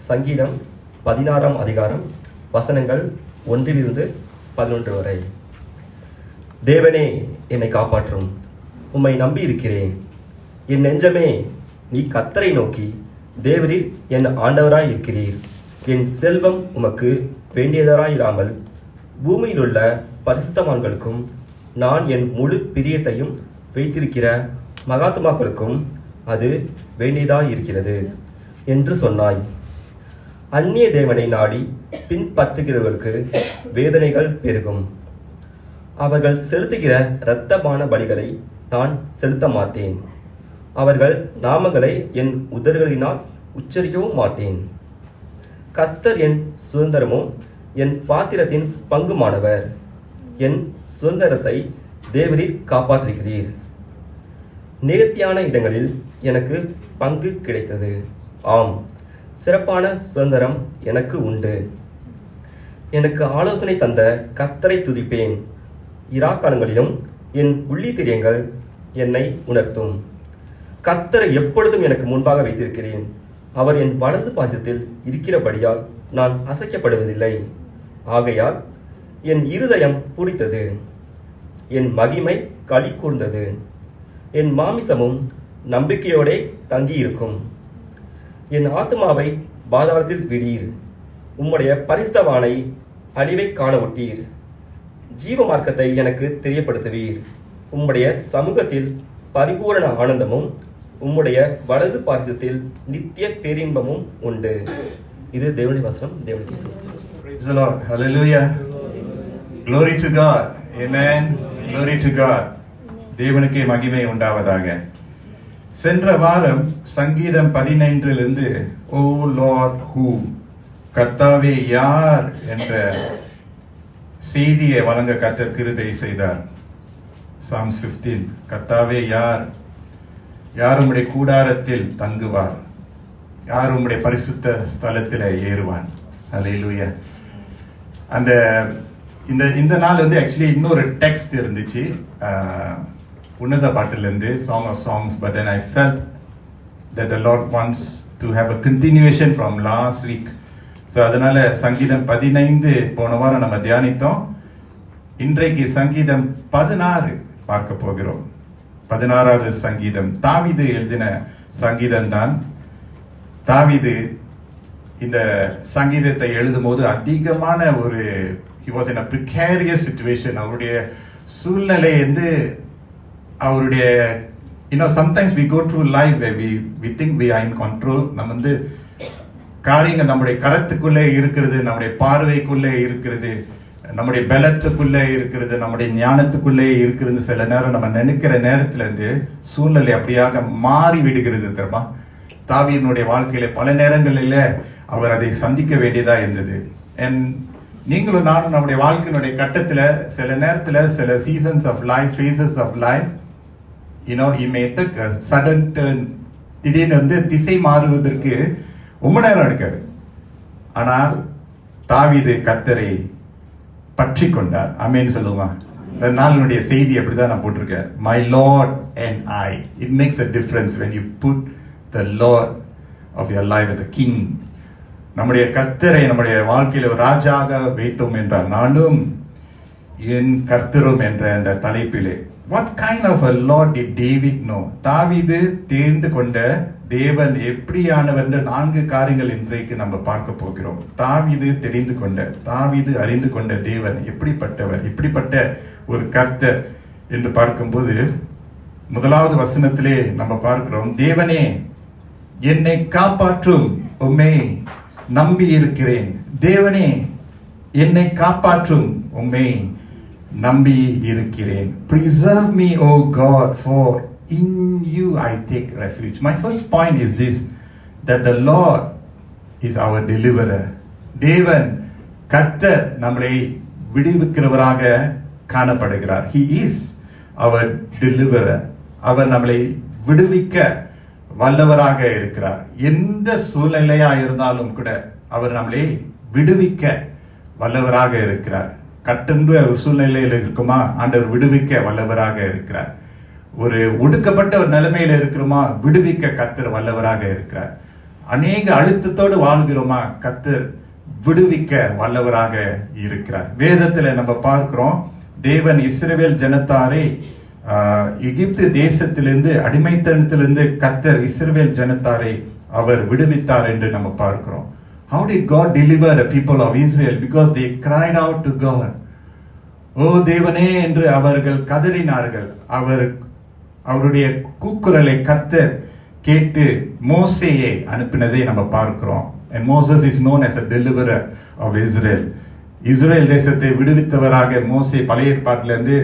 சங்கீதம் 16ஆம் அதிகாரம் வசனங்கள் 1-11 வரை. தேவனே, என்னை காப்பாற்றும், உம்மை நம்பி இருக்கிறேன். என் நெஞ்சமே, நீ கர்த்தரை நோக்கி, தேவரீர் என் ஆண்டவராய் இருக்கிறீர். என் செல்வம் உமக்கு வேண்டியதராயிராமல் பூமியிலுள்ள பரிசுத்தவான்களுக்கும் நான் என் முழு பிரியத்தையும் வைத்திருக்கிற மகாத்மாக்களுக்கும் அது வேண்டியதாயிருக்கிறது என்று சொன்னாய். அந்நிய தேவனை நாடி பின்பற்றுகிறவர்களுக்கு வேதனைகள் பெருகும். அவர்கள் செலுத்துகிற இரத்தபான பலிகளை நான் செலுத்த மாட்டேன். அவர்கள் நாமங்களை என் உதடுகளினால் உச்சரிக்கவும் மாட்டேன். கர்த்தர் என் சுதந்திரமும் என் பாத்திரத்தின் பங்குமானவர். என் சுதந்திரத்தை தேவரீர் காப்பாற்றுகிறீர். நேர்த்தியான இடங்களில் எனக்கு பங்கு கிடைத்தது. ஆம், சிறப்பான சுதந்திரம் எனக்கு உண்டு. எனக்கு ஆலோசனை தந்த கர்த்தரை துதிப்பேன். இராக்காலங்களிலும் என் உள்ளித்திரியங்கள் என்னை உணர்த்தும். கர்த்தரை எப்பொழுதும் எனக்கு முன்பாக வைத்திருக்கிறேன். அவர் என் வலது பாசத்தில் இருக்கிறபடியால் நான் அசைக்கப்படுவதில்லை. ஆகையால் என் இருதயம் பூரித்தது, என் மகிமை களி கூர்ந்தது. என் மாமிசமும் நம்பிக்கையோடே தங்கியிருக்கும். என் ஆத்மாவை பாதாளத்தில் விடீர். உம்முடைய பரிசுத்தவானை அழிவை காண விட்டீர். ஜீவ மார்க்கத்தை எனக்கு தெரியப்படுத்துவீர். உம்முடைய சமூகத்தில் பரிபூரண ஆனந்தமும் உம்முடைய வலது பாரிசத்தில் நித்திய பேரின்பமும் உண்டு. இது தேவனுடைய வசனம். தேவனுடைய Praise the Lord. Hallelujah. Glory to God. Amen. Glory to God. தேவனுக்கே மகிமை உண்டாவதாக. சென்ற வாரம் சங்கீதம் 15 ஓ லார்ட் ஹூ, கர்த்தாவே யார் என்ற செய்தியை வழங்க கர்த்தர் கிருபை செய்தார். Psalms 15, கர்த்தாவே யார், யார் உம்முடைய கூடாரத்தில் தங்குவார், யார் உம்முடைய பரிசுத்த ஸ்தலத்தில் ஏறுவான். ஹல்லேலூயா. அந்த இந்த நாள் ஆக்சுவலி இன்னொரு டெக்ஸ்ட் இருந்துச்சு, உன்னத பாட்டிலிருந்து Song of Songs, but then I felt that the Lord wants to have a continuation from last week. So அதனால சங்கீதம் 15 போன வாரம் நம்ம தியானித்தோம். இன்றைக்கு சங்கீதம் 16 பார்க்க போகிறோம். 16வது சங்கீதம் தாவீது எழுதின சங்கீதம் தான். தாவீது இந்த சங்கீதத்தை எழுதும் போது அதிகமான ஒரு he was in a precarious situation. அவருடைய சூழ்நிலை அவருடைய sometimes we go through life where we think we are in control. நம்ம காரியங்கள் நம்முடைய கரத்துக்குள்ளே இருக்கிறது, நம்முடைய பார்வைக்குள்ளே இருக்கிறது, நம்முடைய பலத்துக்குள்ளே இருக்கிறது, நம்முடைய ஞானத்துக்குள்ளே இருக்கிறது. சில நேரம் நம்ம நினைக்கிற நேரத்துல சூழ்நிலை அப்படியாக மாறி விடுகிறது தெரியுமா. தாவீதினுடைய வாழ்க்கையில பல நேரங்களில் அவர் அதை சந்திக்க வேண்டியதா இருந்தது. நீங்களும் நானும் நம்முடைய வாழ்க்கையினுடைய கட்டத்துல சில நேரத்துல சில seasons of life, phases of life, he may take a sudden turn. திடீர்னு திசை மாறுவதற்கு ரொம்ப நேரம் எடுக்காது. ஆனால் தாவீது கர்த்தரை பற்றி கொண்டார். ஆமென் சொல்லுமா. இந்த நாளினுடைய செய்தி அப்படிதான் நான் போட்டிருக்கேன். My Lord and I. It makes a difference when you put the Lord of your life as the King. நம்முடைய கர்த்தரை நம்முடைய வாழ்க்கையில் ஒரு ராஜாக வைத்தோம் என்றால், நானும் என் கர்த்தரும் என்ற அந்த தலைப்பிலே what kind of a Lord did David know? தாவீது தேர்ந்து கொண்ட தேவன் எப்படியானவர் 4 காரியங்கள் இன்றைக்கு நம்ம பார்க்க போகிறோம். தாவீது தெரிந்து கொண்ட, தாவீது அறிந்து கொண்ட தேவன் எப்படிப்பட்டவர், எப்படிப்பட்ட ஒரு கர்த்தர் என்று பார்க்கும்போது முதலாவது வசனத்திலே நம்ம பார்க்கிறோம், தேவனே என்னை காப்பாற்றும், உம்மை நம்பி இருக்கிறேன். தேவனே என்னை காப்பாற்றும், உம்மை நம்பி இருக்கிறேன். Preserve me, O God, for in you I take refuge. My first point is this, that the Lord is our deliverer. தேவன் கர்த்தர் நம்மை விடுவிக்கிறவராக காணப்படுகிறார். He is our deliverer. அவர் நம்மை விடுவிக்க வல்லவராக இருக்கிறார். எந்த சூழ்நிலையா இருந்தாலும் கூட அவர் நம்மளை விடுவிக்க வல்லவராக இருக்கிறார். கட்டென்று ஒரு சூழ்நிலையில் இருக்குமா, ஆண்டவர் விடுவிக்க வல்லவராக இருக்கிறார். ஒரு ஒடுக்கப்பட்ட ஒரு நிலைமையில இருக்கிறோமா, விடுவிக்க கர்த்தர் வல்லவராக இருக்கிறார். அநேக அழுத்தத்தோடு வாழ்கிறோமா? கர்த்தர் விடுவிக்க வல்லவராக இருக்கிறார். வேதத்துல நம்ம பார்க்கிறோம், தேவன் இஸ்ரவேல் ஜனத்தாரை எகிப்து தேசத்திலிருந்து, அடிமைத்தனத்திலிருந்து கர்த்தர் இஸ்ரவேல் ஜனத்தாரை அவர் விடுவித்தார் என்று நம்ம பார்க்கிறோம். How did God deliver the people of Israel? Because they cried out to God. ஓ தேவனே என்று அவர்கள் கதறினார்கள். அவருடைய கூக்குரலை கர்த்தர் கேட்டு மோசேயை அனுப்பினதை நம்ம பார்க்கிறோம். And Moses is known as a deliverer of Israel. Israel தேசத்தை விடுவித்தவராக மோசே பழைய ஏற்பாட்டிலிருந்து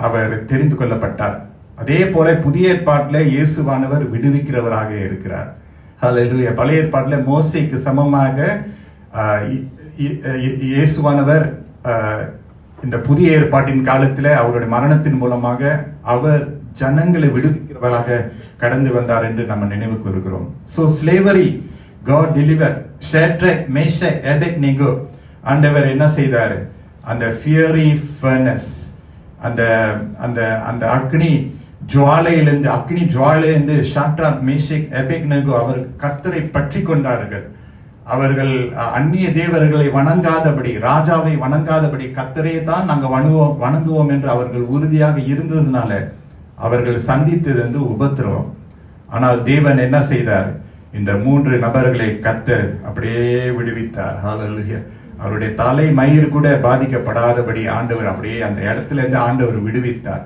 அவர் தெரிந்து கொள்ளப்பட்டார். அதே போல புதிய ஏற்பாட்டில் இயேசுவானவர் விடுவிக்கிறவராக இருக்கிறார். ஹல்லேலூயா. பழைய ஏற்பாட்டில் மோசேக்கு சமமாக இயேசுவானவர் இந்த புதிய ஏற்பாட்டின் காலத்தில் அவருடைய மரணத்தின் மூலமாக அவர் ஜனங்களை விடுவிக்கிறவராக கடந்து வந்தார் என்று நம்ம நினைவு கூறுகிறோம். So slavery God delivered Shadrach, Meshach, Abednego. ஆண்டவர் என்ன செய்தார்? அந்த fiery furnace, அந்த அந்த அந்த அக்னி ஜுவாலையிலிருந்து ஷாட்ராக், மேஷக், அபேத்நேகோ அவர் கர்த்தரை பற்றி கொண்டார்கள். அவர்கள் அந்நிய தேவர்களை வணங்காதபடி, ராஜாவை வணங்காதபடி, கர்த்தரே தான் நாங்கள் வணங்குவோம் என்று அவர்கள் உறுதியாக இருந்ததுனால அவர்கள் சந்தித்தது உபத்திரவம். ஆனால் தேவன் என்ன செய்தார்? இந்த 3 நபர்களை கர்த்தர் அப்படியே விடுவித்தார். ஹல்லேலூயா. அவருடைய தலை மயிர் கூட பாதிக்கப்படாதபடி ஆண்டவர் அப்படியே அந்த இடத்துல இருந்து ஆண்டவர் விடுவித்தார்.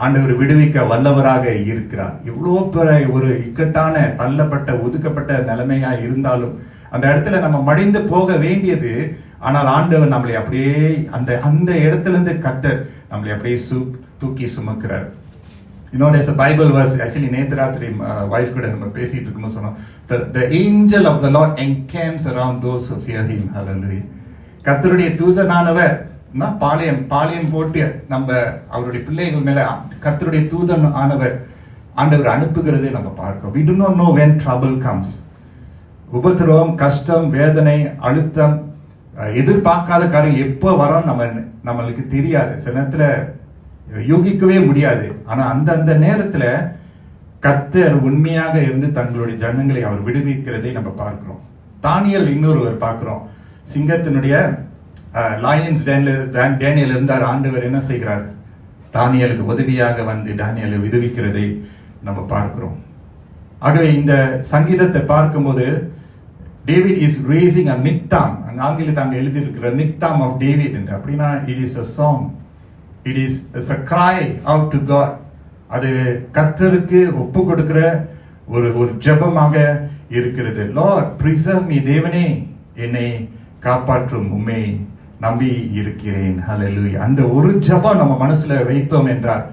ஆண்டவர் விடுவிக்க வல்லவராக இருக்கிறார். இவ்வளோ பெரிய ஒரு இக்கட்டான, தள்ளப்பட்ட, ஒதுக்கப்பட்ட நிலைமையா இருந்தாலும் அந்த இடத்துல நம்ம மடிந்து போக வேண்டியது. ஆனால் ஆண்டவர் நம்மளை அப்படியே அந்த இடத்துல இருந்து கர்த்தர் நம்மளை அப்படியே தூக்கி சுமக்கிறார். there's a Bible verse, actually நேத்து ராத்திரி வைஃப் கூட நம்ம பேசிட்டு இருக்கும்போது சொன்னோம், the angel of the Lord encamps around those who fear him. Hallelujah. கர்த்தருடைய தூதனானவர் பாளையம் போட்டு நம்ம அவருடைய பிள்ளைகள் மேல கர்த்தருடைய தூதன் ஆண்டவர் அனுப்புகிறதை நம்ம பார்க்கிறோம். We do not know when trouble comes. உபத்திரவம், கஷ்டம், வேதனை, அழுத்தம், எதிர்பார்க்காத காரியம் எப்போ வரும் நம்மளுக்கு தெரியாது. சில நேரத்துல யோகிக்கவே முடியாது. ஆனா அந்த நேரத்துல கர்த்தர் உண்மையாக இருந்து தங்களுடைய ஜனங்களை அவர் விடுவிக்கிறதை நம்ம பார்க்கிறோம். தானியேல் இன்னொருவர் பார்க்கிறோம். சிங்கத்தினுடைய லாயன்ஸ் டேனியல் இருந்தார். ஆண்டவர் என்ன செய்கிறார்? தானியலுக்கு உதவியாக வந்து டேனியலை விடுவிக்கிறதை நம்ம பார்க்கிறோம். ஆகவே இந்த சங்கீதத்தை பார்க்கும்போது David is raising a michtam, ஆங்கிலத்தில் அங்கே எழுதியிருக்கிற மிக்தாம் ஆஃப் டேவிட் என்று. அப்படின்னா it is a song, it is a cry out to God. அது கர்த்தருக்கு ஒப்பு கொடுக்கிற ஒரு ஜெபமாக இருக்கிறது. லார்ட் பிரிசர்வ் மீ, தேவனே என்னை காப்பாற்றும், உம்மை நம்பி இருக்கிறேன். ஹல்லேலூயா. அந்த ஒரு ஜெபம் நம்ம மனசுல வைத்தோம் என்றால்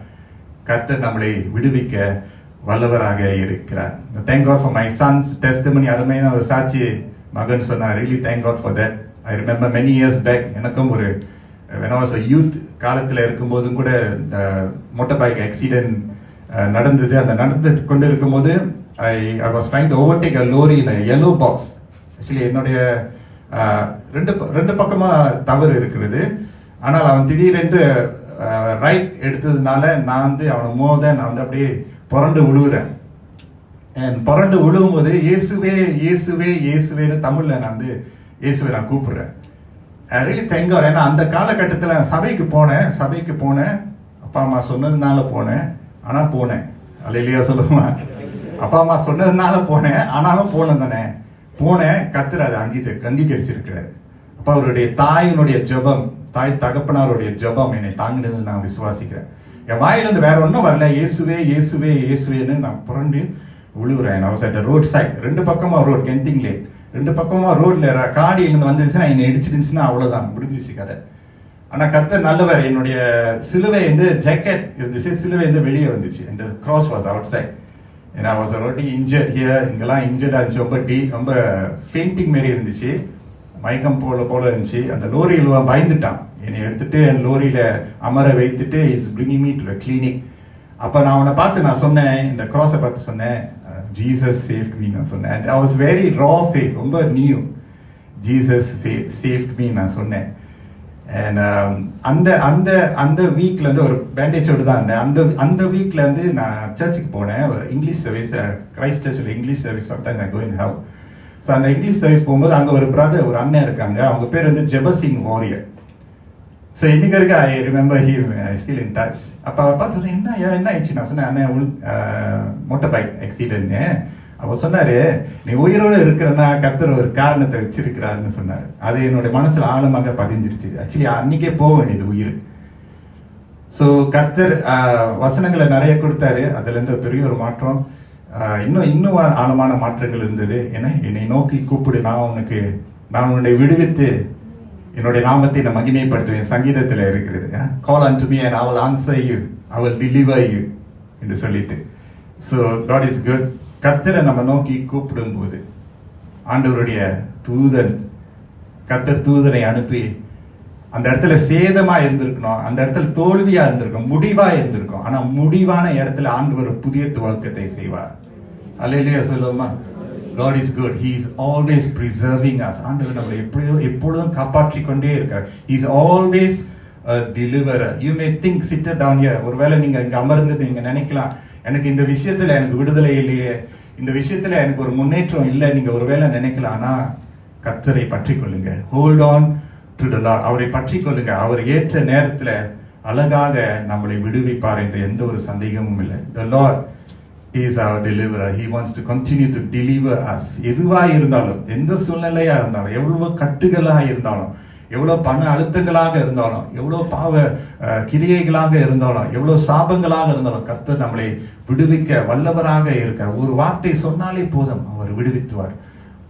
கர்த்தர் நம்மளை விடுவிக்க வல்லவராக இருக்கிறார். Thank God for my son's testimony. அருமையான ஒரு சாட்சி மகன் சொன்னார். Really thank God for that. I remember many years back, எனக்கும் ஒரு when I was a youth காலத்தில் இருக்கும்போதும் கூட மோட்டார் பைக் ஆக்சிடென்ட் நடந்தது. அந்த நடந்து கொண்டு இருக்கும்போது I was trying to overtake a lorry in a yellow box. Actually என்னுடைய ரெண்டு பக்கமா தவறு இருக்கிறது. ஆனால் அவன் திடீரென்று ரைட் எடுத்ததுனால நான் அவனை நான் அப்படியே புரண்டு விழுவுறேன். புரண்டு விழுவும் போது இயேசுவே இயேசுவே இயேசுவேன்னு தமிழ்ல நான் இயேசுவை நான் கூப்பிடுறேன். Really thank God. ஏன்னா அந்த காலகட்டத்தில் சபைக்கு போனேன். அப்பா அம்மா சொன்னதுனால போனேன், ஆனா போனேன். அல்லேலூயா சொல்லுமா. அப்பா அம்மா சொன்னதுனால போனேன், ஆனாலும் போனேன். கர்த்தர் அதை அங்கீகரிச்சிருக்கிறார். அப்ப அவருடைய தாயினுடைய ஜெபம், தாய் தகப்பனாருடைய ஜெபம் என்னை தாங்கினது நான் விசுவாசிக்கிறேன். என் வாயிலிருந்து வேற ஒன்றும் வரல. இயேசுவே இயேசுவே இயேசுவேன்னு நான் புரண்டு விழுவுறேன். ரோட் சைட், 2 பக்கமா ரோட், கெந்திங் லேட், 2 பக்கமா ரோட்ல காடி இருந்து வந்துருச்சுன்னா என்னை இடிச்சிருந்துச்சுன்னா அவ்வளவுதான், முடிஞ்சிச்சு கதை. ஆனா கர்த்தர் நல்லவர். என்னுடைய சிலுவை ஜாக்கெட் இருந்துச்சு, சிலுவை வெளியே வந்துச்சு. இந்த cross was outside. And I was already injured here. இங்கெல்லாம் இன்ஜர்டா இருந்துச்சு, ரொம்ப ஃபெயிண்டிங் மாரி இருந்துச்சு, மயக்கம் போல இருந்துச்சு. அந்த லோரியில் பயந்துட்டான். என்னை எடுத்துட்டு என் லோரியில அமர வைத்துட்டு it's bringing me to the clinic. அப்ப நான் அவனை பார்த்து நான் சொன்னேன், இந்த கிராஸை பார்த்து சொன்னேன், ஜீசஸ் சேவ்ட் மீ நான் சொன்னேன். I was very raw faith, ரொம்ப நியூ. ஜீசஸ் சேவ்ட் மீ நான் சொன்னேன். And அந்த வீக்ல இருந்து ஒரு பேண்டேஜோடு தான் இருந்தேன். அந்த வீக்ல இருந்து நான் சர்ச்சுக்கு போனேன். ஒரு இங்கிலீஷ் சர்வீஸ், கிரைஸ்ட் சர்ச்சில் English service. Sometimes I go in help. So அந்த இங்கிலீஷ் சர்வீஸ் போகும்போது அங்கே ஒரு பிரதர், ஒரு அண்ணன் இருக்காங்க. அவங்க பேர் வந்து ஜெபசிங் வாரியர். ஸோ இன்னைக்கு இருக்க I remember he still in touch. அப்போ அவர் பார்த்து என்ன ஆயிடுச்சு? நான் சொன்னேன், அண்ணன் மோட்டர் பைக் ஆக்சிடென்ட்னு. அப்போ சொன்னார், நீ உயிரோடு இருக்கிறன்னா கர்த்தர் ஒரு காரணத்தை வச்சிருக்கிறாருன்னு சொன்னார். அது என்னுடைய மனசில் ஆழமாக பதிஞ்சிருச்சு. ஆக்சுவலி அன்னைக்கே போக வேண்டியது உயிர். ஸோ கர்த்தர் வசனங்களை நிறைய கொடுத்தாரு. அதுலேருந்து பெரிய ஒரு மாற்றம், இன்னும் ஆழமான மாற்றங்கள் இருந்தது. ஏன்னா என்னை நோக்கி கூப்பிடு, நான் உன்னை விடுவித்து என்னுடைய நாமத்தை நான் மகிமைப்படுத்துவேன். சங்கீதத்தில் இருக்கிறது, கால் unto me and I will answer you, I will deliver you என்று சொல்லிட்டு. So God is good. கர்த்தரை நம்ம நோக்கி கூப்பிடும் போது ஆண்டவருடைய கர்த்தர் தூதனை அனுப்பி அந்த இடத்துல சேதமா இருந்திருக்கணும், அந்த இடத்துல தோல்வியா இருந்திருக்கும், முடிவா இருந்திருக்கும். ஆனா முடிவான இடத்துல ஆண்டவர் புதிய துவக்கத்தை செய்வார். அல்லேலூயா சொல்லுவோமா? God is good. He is always preserving us. ஆண்டவர் நம்மளை எப்பொழுதும் காப்பாற்றிக் கொண்டே இருக்கிறார். He is always a deliverer. You may think, sit down here. ஒருவேளை நீங்க இங்க அமர்ந்து நீங்க நினைக்கலாம், எனக்கு இந்த விஷயத்துல எனக்கு விடுதலை இல்லையே, இந்த விஷயத்துல எனக்கு ஒரு முன்னேற்றம் இல்லை, நீங்க ஒருவேளை நினைக்கலாம். ஆனா கர்த்தரை பற்றி கொள்ளுங்க. Hold on to the Lord. அவரை பற்றி கொள்ளுங்க. அவர் ஏற்ற நேரத்துல அழகாக நம்மளை விடுவிப்பார் என்ற எந்த ஒரு சந்தேகமும் இல்லை. The Lord is our deliverer. He wants to continue to deliver us. எதுவா இருந்தாலும், எந்த சூழ்நிலையா இருந்தாலும், எவ்வளவு கட்டுகளா இருந்தாலும், எவ்வளவு பண அழுத்தங்களாக இருந்தாலும், எவ்வளவு பாவ கிரியைகளாக இருந்தாலும், எவ்வளவு சாபங்களாக இருந்தாலும், கர்த்தர் நம்மளை விடுவிக்க வல்லவராக இருக்கார். ஒரு வார்த்தை சொன்னாலே போதும், அவர் விடுவித்துவார்.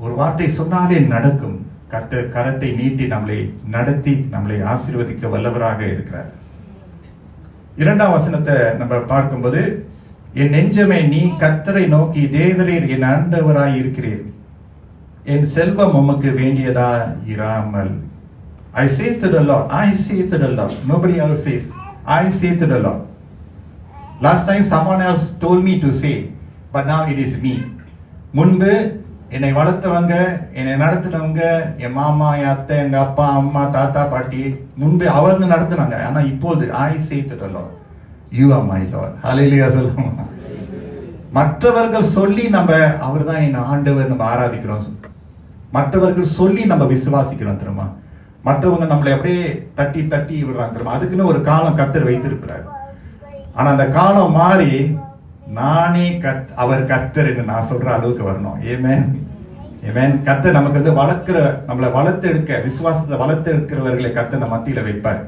ஒரு வார்த்தை சொன்னாலே நடக்கும். கர்த்தர் கரத்தை நீட்டி நம்மளை நடத்தி நம்மளை ஆசீர்வதிக்க வல்லவராக இருக்கிறார். 2ஆம் வசனத்தை நம்ம பார்க்கும்போது, என் நெஞ்சமே நீ கர்த்தரை நோக்கி தேவரீர் என் ஆண்டவராய் இருக்கிறீர், என் செல்வம் உமக்கு வேண்டியதா இராமல். I say to the Lord, I say to the Lord. Nobody else says. I say to the Lord. Last time someone else told me to say, but now it is me. முன்பு என்னை வளர்த்தவங்க, என்னை நடத்தினவங்க, என் மாமா, என் அத்தை, எங்க அப்பா, அம்மா, தாத்தா, பாட்டி, முன்பு அவங்க நடத்தினாங்க. ஆனா இப்போது I say to the Lord, you are my Lord. ஹல்லேலூயா சொல்லுங்க. மற்றவர்கள் சொல்லி நம்ம அவர்தான் என் ஆண்டவர் நம்ம ஆராதிக்கிறோம். மற்றவர்கள் சொல்லி நம்ம விசுவாசிக்கிறோம் தெரியுமா? மற்றவங்க நம்மளை அப்படியே தட்டி தட்டி விடுறாங்க தெரியுமா? அதுக்குன்னு ஒரு காலம் கர்த்தர் வைத்திருக்கிறார். ஆனா அந்த காலம் மாறி நானே அவர் கர்த்தர் என்று நான் சொல்ற அளவுக்கு வரணும். ஏமேன், ஏமேன். கர்த்தர் நமக்கு வந்து நம்மளை வளர்த்து எடுக்க, விசுவாசத்தை வளர்த்து எடுக்கிறவர்களை கர்த்தர் நம்ம மத்தியில வைப்பார்.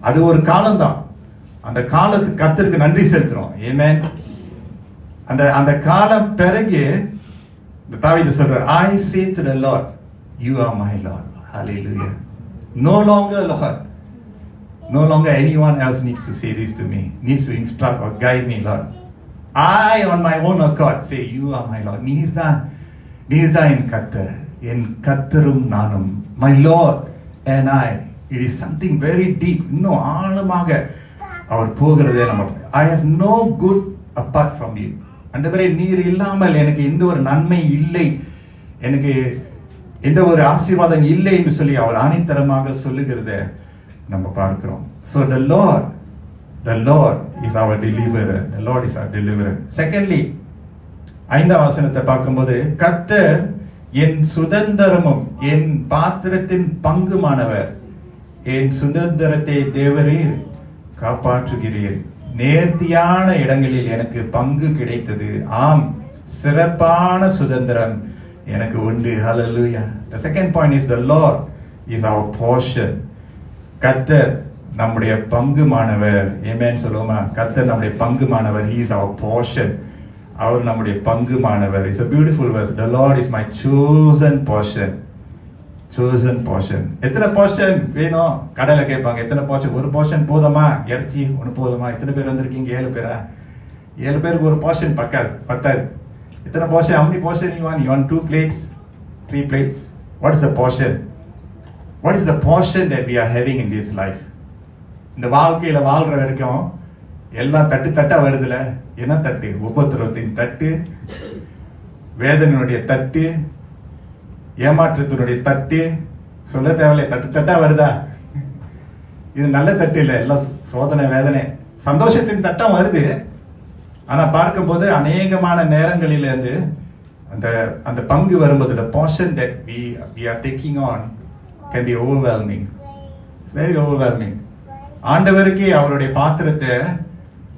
அது ஒரு காலம் தான். அந்த காலத்துக்கு கர்த்தருக்கு நன்றி செலுத்துறோம். ஏமேன். அந்த காலம் பிறகு தாவீது சொல்றார், I say to the Lord, you are my Lord. Hallelujah. No longer Lord, no longer anyone else needs to say this to me, needs to instruct or guide me, Lord. I on my own accord say, you are my Lord. நீர்தான் என் கர்த்தர், என் கர்த்தரும் நானும். My Lord and I. It is something very deep. இன்னும் ஆழமாக அவர் போகிறதே நம்ம. I have no good apart from you. ஆண்டவரே, நீர் இல்லாமல் எனக்கு எந்த ஒரு நன்மை இல்லை, எனக்கு எந்த ஒரு ஆசீர்வாதம் இல்லை என்று சொல்லி அவர் ஆணித்தரமாக சொல்லுகிறத நம்ம பார்க்கிறோம். So the Lord is our deliverer. The Lord is our deliverer. Secondly, 5ஆம் வசனத்தை பார்க்கும்போது, கர்த்தர் என் சுதந்திரமும் என் பாத்திரத்தின் பங்குமானவர், என் சுதந்திரத்தை தேவரீர் காப்பாற்றுகிறீர், நேர்த்தியான இடங்களில் எனக்கு பங்கு கிடைத்தது, ஆம் சிறப்பான சுதந்திரம் எனக்கு உண்டு. Hallelujah. The second point is the Lord is our portion. கர்த்தர் நம்முடைய பங்குமானவர். ஆமென் சொல்லுவோமா? கர்த்தர் நம்முடைய பங்குமானவர். He is our portion. அவர் நம்முடைய பங்குமானவர். It's a beautiful verse. The Lord is my chosen portion. Chosen portion. எத்தனை போர்ஷன் வேணும்? கடையில கேட்பாங்க, எத்தனை போர்ஷன்? ஒரு போர்ஷன் போதுமா? இறைச்சி ஒன்று போதுமா? எத்தனை பேர் வந்திருக்கீங்க? 7 பேரா? 7 பேருக்கு ஒரு போர்ஷன் பத்தாது. எத்தனை portion? how many portion you want? You want 2 plates? 3 plates? What is the portion? What is the portion that we are having in this life? இந்த வாழ்க்கையில வாழ்ற வரைக்கும் எல்லாம் தட்டா வருதுல. என்ன தட்டு? உபத்திரவத்தின் தட்டு, வேதனையுடைய தட்டு, ஏமாற்றத்தினுடைய தட்டு, சொல்ல தேவையில்லை, தட்டா வருதா? இது நல்ல தட்டு இல்லை, எல்லாம் சோதனை, வேதனை. சந்தோஷத்தின் தட்டம் வருது. ஆனா பார்க்கும்போது அநேகமான நேரங்களிலிருந்து அந்த பங்கு வரும்போது the portion that we are taking on can be overwhelming. It's very overwhelming. ஆண்டவருக்கே அவருடைய பாத்திரத்தை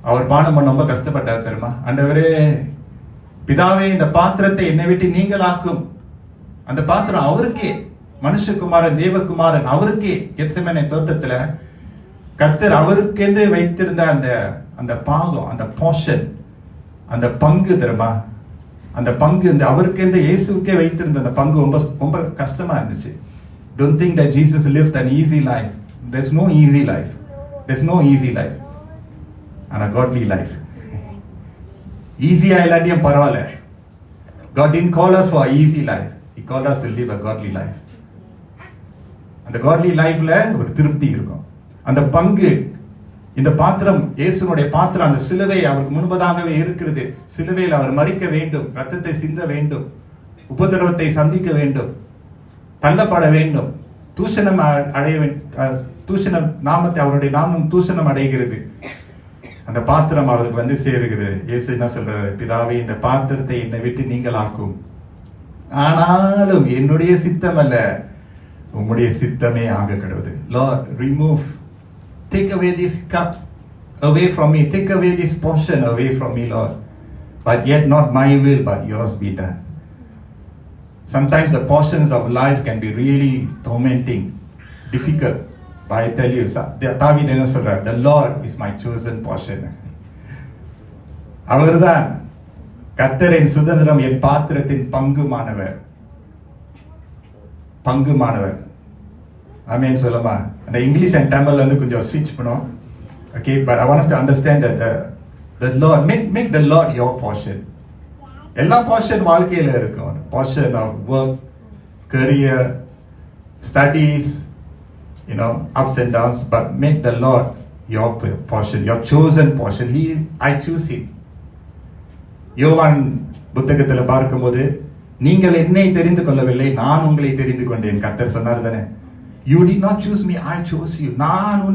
அவர் பானம் பண்ண ரொம்ப கஷ்டப்பட்டார் தெரியுமா? ஆண்டவரே, பிதாவே, இந்த பாத்திரத்தை என்னை விட்டு நீங்களாக்கும். அந்த பாத்திரம் அவருக்கே, மனுஷகுமாரன், தேவகுமாரன் அவருக்கே கெத்செமனே தோட்டத்துல கர்த்தர் அவருக்கென்று வைத்திருந்த அந்த பாகம், அந்த போர்ஷன், அந்த பங்கு தெரியுமா? அந்த பங்கு இந்த அவருக்கென்று இயேசுக்கே வைத்திருந்த அந்த பங்கு ரொம்ப ரொம்ப கஷ்டமா இருந்துச்சு. Don't think that Jesus lived an easy life. There's no easy life. There's no easy life. And a godly life. Easy-ஆ இல்லாட்டியும் பரவாயில்ல. God didn't call us for an easy life. He called us to live a godly life. அந்த godly lifeல ஒரு திருப்தி இருக்கும். அந்த பங்கு, இந்த பாத்திரம், இயேசுனுடைய பாத்திரம், அந்த சிலுவை அவருக்கு முன்பதாகவே இருக்கிறது. சிலுவையில் அவர் மரிக்க வேண்டும், ரத்தத்தை சிந்த வேண்டும், உபதிரவத்தை சந்திக்க வேண்டும், தள்ளப்பட வேண்டும், தூஷணம் அடைய தூஷணம் நாமத்தை, அவருடைய நாமம் தூஷணம் அடைகிறது. அந்த பாத்திரம் அவருக்கு வந்து சேருகிறது. இயேசு என்ன சொல்றாரு? பிதாவே, இந்த பாத்திரத்தை என்னை விட்டு நீங்களாக்கும். ஆனாலும் என்னுடைய சித்தம் அல்ல, உம்முடைய சித்தமே ஆக கடவுது. Lord, remove, take away this cup away from me, take away this portion away from me, Lord. But yet not my will, but yours be done. Sometimes the portions of life can be really tormenting, difficult. But I tell you, தாவீது என்ன சொல்றார்? The Lord is my chosen portion. அவர்தான் கர்த்தரின் சுதந்திரம், என் பாத்திரத்தின் பங்குமானவர். பங்குமானவர். ஆமென் சொல்லுமா? அந்த English and தமிழ்ல வந்து கொஞ்சம் ஸ்விட்ச் பண்ணோம். Okay, but I want us to understand that the Lord, make the Lord your portion. எல்லா portion வாழ்க்கையில இருக்கும். Portion of work, career, studies, ups and downs, but make the Lord your portion, your chosen portion. I choose him. யோவான் புத்தகத்துல பார்க்கும்போது, நீங்கள் என்னை தெரிந்து கொள்ளவில்லை, நான் உங்களை தெரிந்து கொண்டேன். கர்த்தர் சொன்னார் தானே? You did not choose me, I chose you. நான்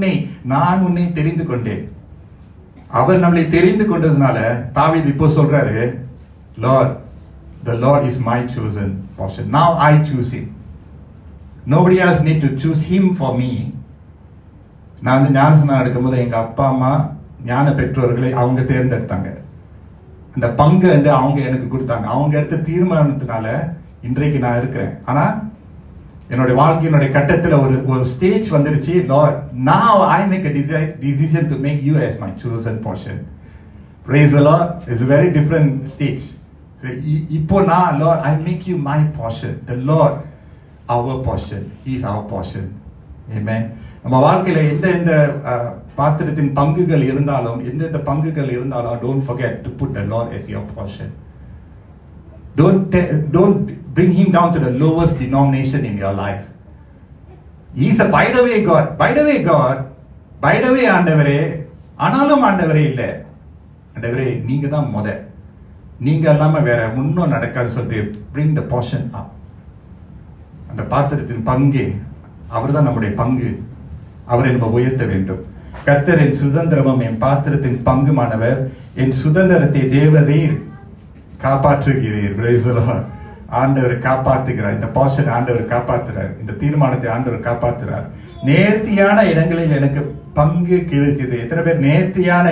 உன்னை தெரிந்து கொண்டேன். அவர் நம்மளை தெரிந்து கொண்டதுனால தாவீது இப்போ சொல்றாரு, Lord, the Lord is my chosen portion. Now I choose him. Nobody else need to choose him for me. நான் வந்து ஞானஸ்நானம் எடுக்கும்போது எங்க அப்பா அம்மா ஞான பெற்றோர்களை அவங்க தேர்ந்தெடுத்தாங்க. அந்த பங்கு வந்து அவங்க எனக்கு கொடுத்தாங்க. அவங்க எடுத்த தீர்மானத்தினால இன்றைக்கு நான் இருக்கிறேன். ஆனா என்னோட வாழ்க்கையினுடைய கட்டத்துல ஒரு ஸ்டேஜ் வந்துருச்சு. Lord, now I make a decision to make you as my chosen portion. Praise the Lord. It's a very different stage. So இப்போ நான், Lord, I make you my portion. The Lord our portion. He is our portion. Amen. நம்ம வாழ்க்கையில எந்த பாத்திரத்தின் பங்குகள் இருந்தாலும், எந்த பங்குகள் இருந்தாலும், don't forget to put the Lord as your portion. Don't bring him down to the lowest denomination in your life. He is a by the way God. By the way God. By the way ஆண்டவரே. ஆனாலும் ஆண்டவரே இல்ல. ஆண்டவரே, நீங்க தான் நீங்க இல்லாம வேற முன்னும் நடக்காது சொல்லிட்டு bring the portion up. அந்த பாத்திரத்தின் பங்கு, அவர் தான் நம்முடைய பங்கு. அவரை நம்ம உயர்த்த வேண்டும். கர்த்தரின் சுதந்திரமும் என் பாத்திரத்தின் பங்குமானவர், என் சுதந்திரத்தை தேவரீர் காப்பாற்றுகிறீர். ஆண்டவர் காப்பாற்றுகிறார். இந்த போர்ஷன் ஆண்டவர் காப்பாற்றுறார். இந்த தீர்மானத்தை ஆண்டவர் காப்பாற்றுறார். நேர்த்தியான இடங்களில் எனக்கு பங்கு கிடைத்தது. எத்தனை பேர் நேர்த்தியான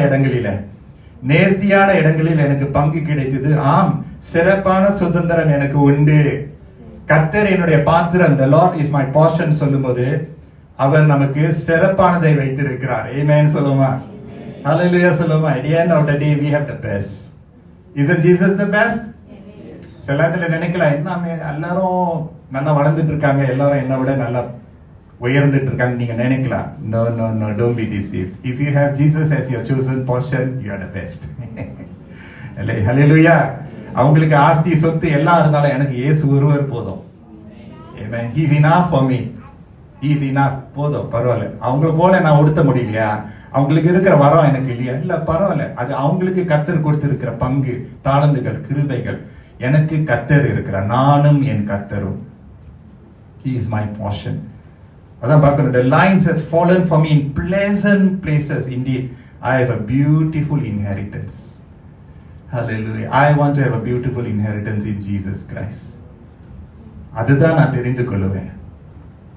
இடங்களில் எனக்கு பங்கு கிடைத்தது? ஆம், சிறப்பான சுதந்திரம் எனக்கு உண்டு. கர்த்தர் என்னுடைய பாத்திரம், the Lord is my portion சொல்லும்போது அவர் நமக்கு சிறப்பானதை வைத்திருக்கிறார். Amen சொல்லுமா? Hallelujah சொல்லுமா? At the end of the day we have the best. Isn't Jesus the best? சில நேரத்தில் நினைக்கலாம், என்ன எல்லாரும் நல்லா வளர்ந்துட்டு இருக்காங்க, எல்லாரும் என்ன விட நல்லா உயர்ந்துட்டு இருக்காங்க நீங்க நினைக்கலாம். No, don't be deceived. If you have Jesus as your chosen portion, you are the best. Hallelujah. அவங்களுக்கு ஆஸ்தி சொத்து எல்லாம் இருந்தாலும் எனக்கு இயேசு ஒருவர் போதும். Amen. He is enough for me. He is enough. போதும், பரவாயில்ல. அவங்களை போல நான் உடுத்த முடியலையா, அவங்களுக்கு இருக்கிற வரம் எனக்கு இல்லையா, இல்ல பரவாயில்ல. அது அவங்களுக்கு கர்த்தர் கொடுத்திருக்கிற பங்கு, தாளந்துகள், கிருபைகள். எனக்கு கர்த்தர் இருக்கிறார், நானும் என் கர்த்தரும். He is my portion. அதான் பார்க்கணும். The lines has fallen for me in pleasant places. Indeed, I have a beautiful inheritance. Hallelujah. I want to have a beautiful inheritance in Jesus Christ. அதுதான் நான் தெரிந்து கொள்வேன்.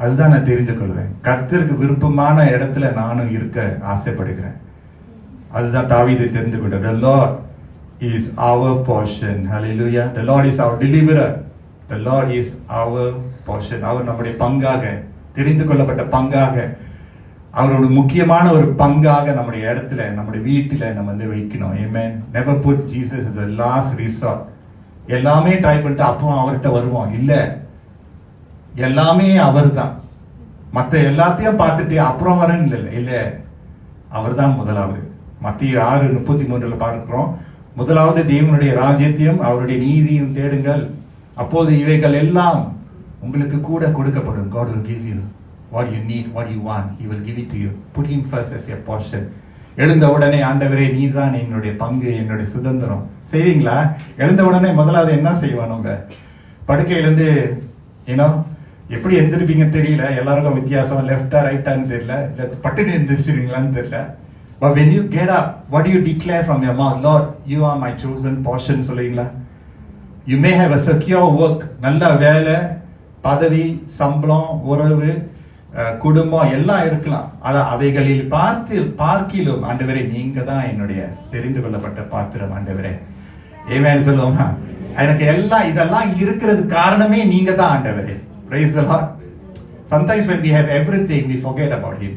அதுதான் நான் தெரிந்து கொள்வேன். கர்த்தருக்கு விருப்பமான இடத்துல நானும் இருக்க ஆசைப்படுகிறேன். அதுதான் தாவீது தெரிந்து கொண்டார். The Lord is our portion. Hallelujah. The Lord is our deliverer. The Lord is our portion. அவர் நம்முடைய பங்காக, தெரிந்து கொள்ளப்பட்ட பங்காக, அவரோட முக்கியமான ஒரு பங்காக நம்முடைய இடத்துல, நம்முடைய வீட்டில நம்ம வந்து வைக்கணும். Amen. Never put Jesus as the last resort. எல்லாமே ட்ரை பண்ணிட்டு அப்புறம் அவர்கிட்ட வருவோம். இல்ல, எல்லாமே அவர் தான். மற்ற எல்லாத்தையும் பார்த்துட்டு அப்புறம் வரேன்னு இல்லை. இல்ல, அவர் தான் முதலாவது. மத்திய 6:33 பார்க்கிறோம். முதலாவது தேவனுடைய ராஜ்யத்தையும் அவருடைய நீதியும் தேடுங்கள், அப்போது இவைகள் எல்லாம் உங்களுக்கு கூட கொடுக்கப்படும். God will give you what you need, what you want. He will give it to you. Put him first as your portion. எழுந்த உடனே ஆண்டவரே நீதான் என்னுடைய பங்கு, என்னுடைய சுதந்திரம் செய்வீங்களா? எழுந்த உடனே முதலாவது என்ன செய்வோம்? நம்ம படுக்கையிலேருந்து ஏன்னோ எப்படி எந்திருப்பீங்க தெரியல, எல்லாருக்கும் வித்தியாசம், லெஃப்டா ரைட்டான்னு தெரியல, இல்லை பட்டுன்னு எந்திரிச்சிருவீங்களான்னு தெரியல. But when you get up, what do you declare from your mouth? Lord, you are my chosen portion சொல்லுவீங்களா? You may have a secure work, நல்ல வேலை, பதவி, சம்பளம், உறவு, குடும்பம் எல்லாம் இருக்கலாம். அவைகளில் பார்க்கிலும் ஆண்டவரே நீங்க தான் என்னுடைய தெரிந்து கொள்ளப்பட்ட பாத்திரம் ஆண்டவரே. ஏமேன் சொல்லுவோமா? எனக்கு எல்லாம் இதெல்லாம் இருக்கிறது காரணமே நீங்க தான் ஆண்டவரே. Praise the Lord. Sometimes when we have everything, we forget about him.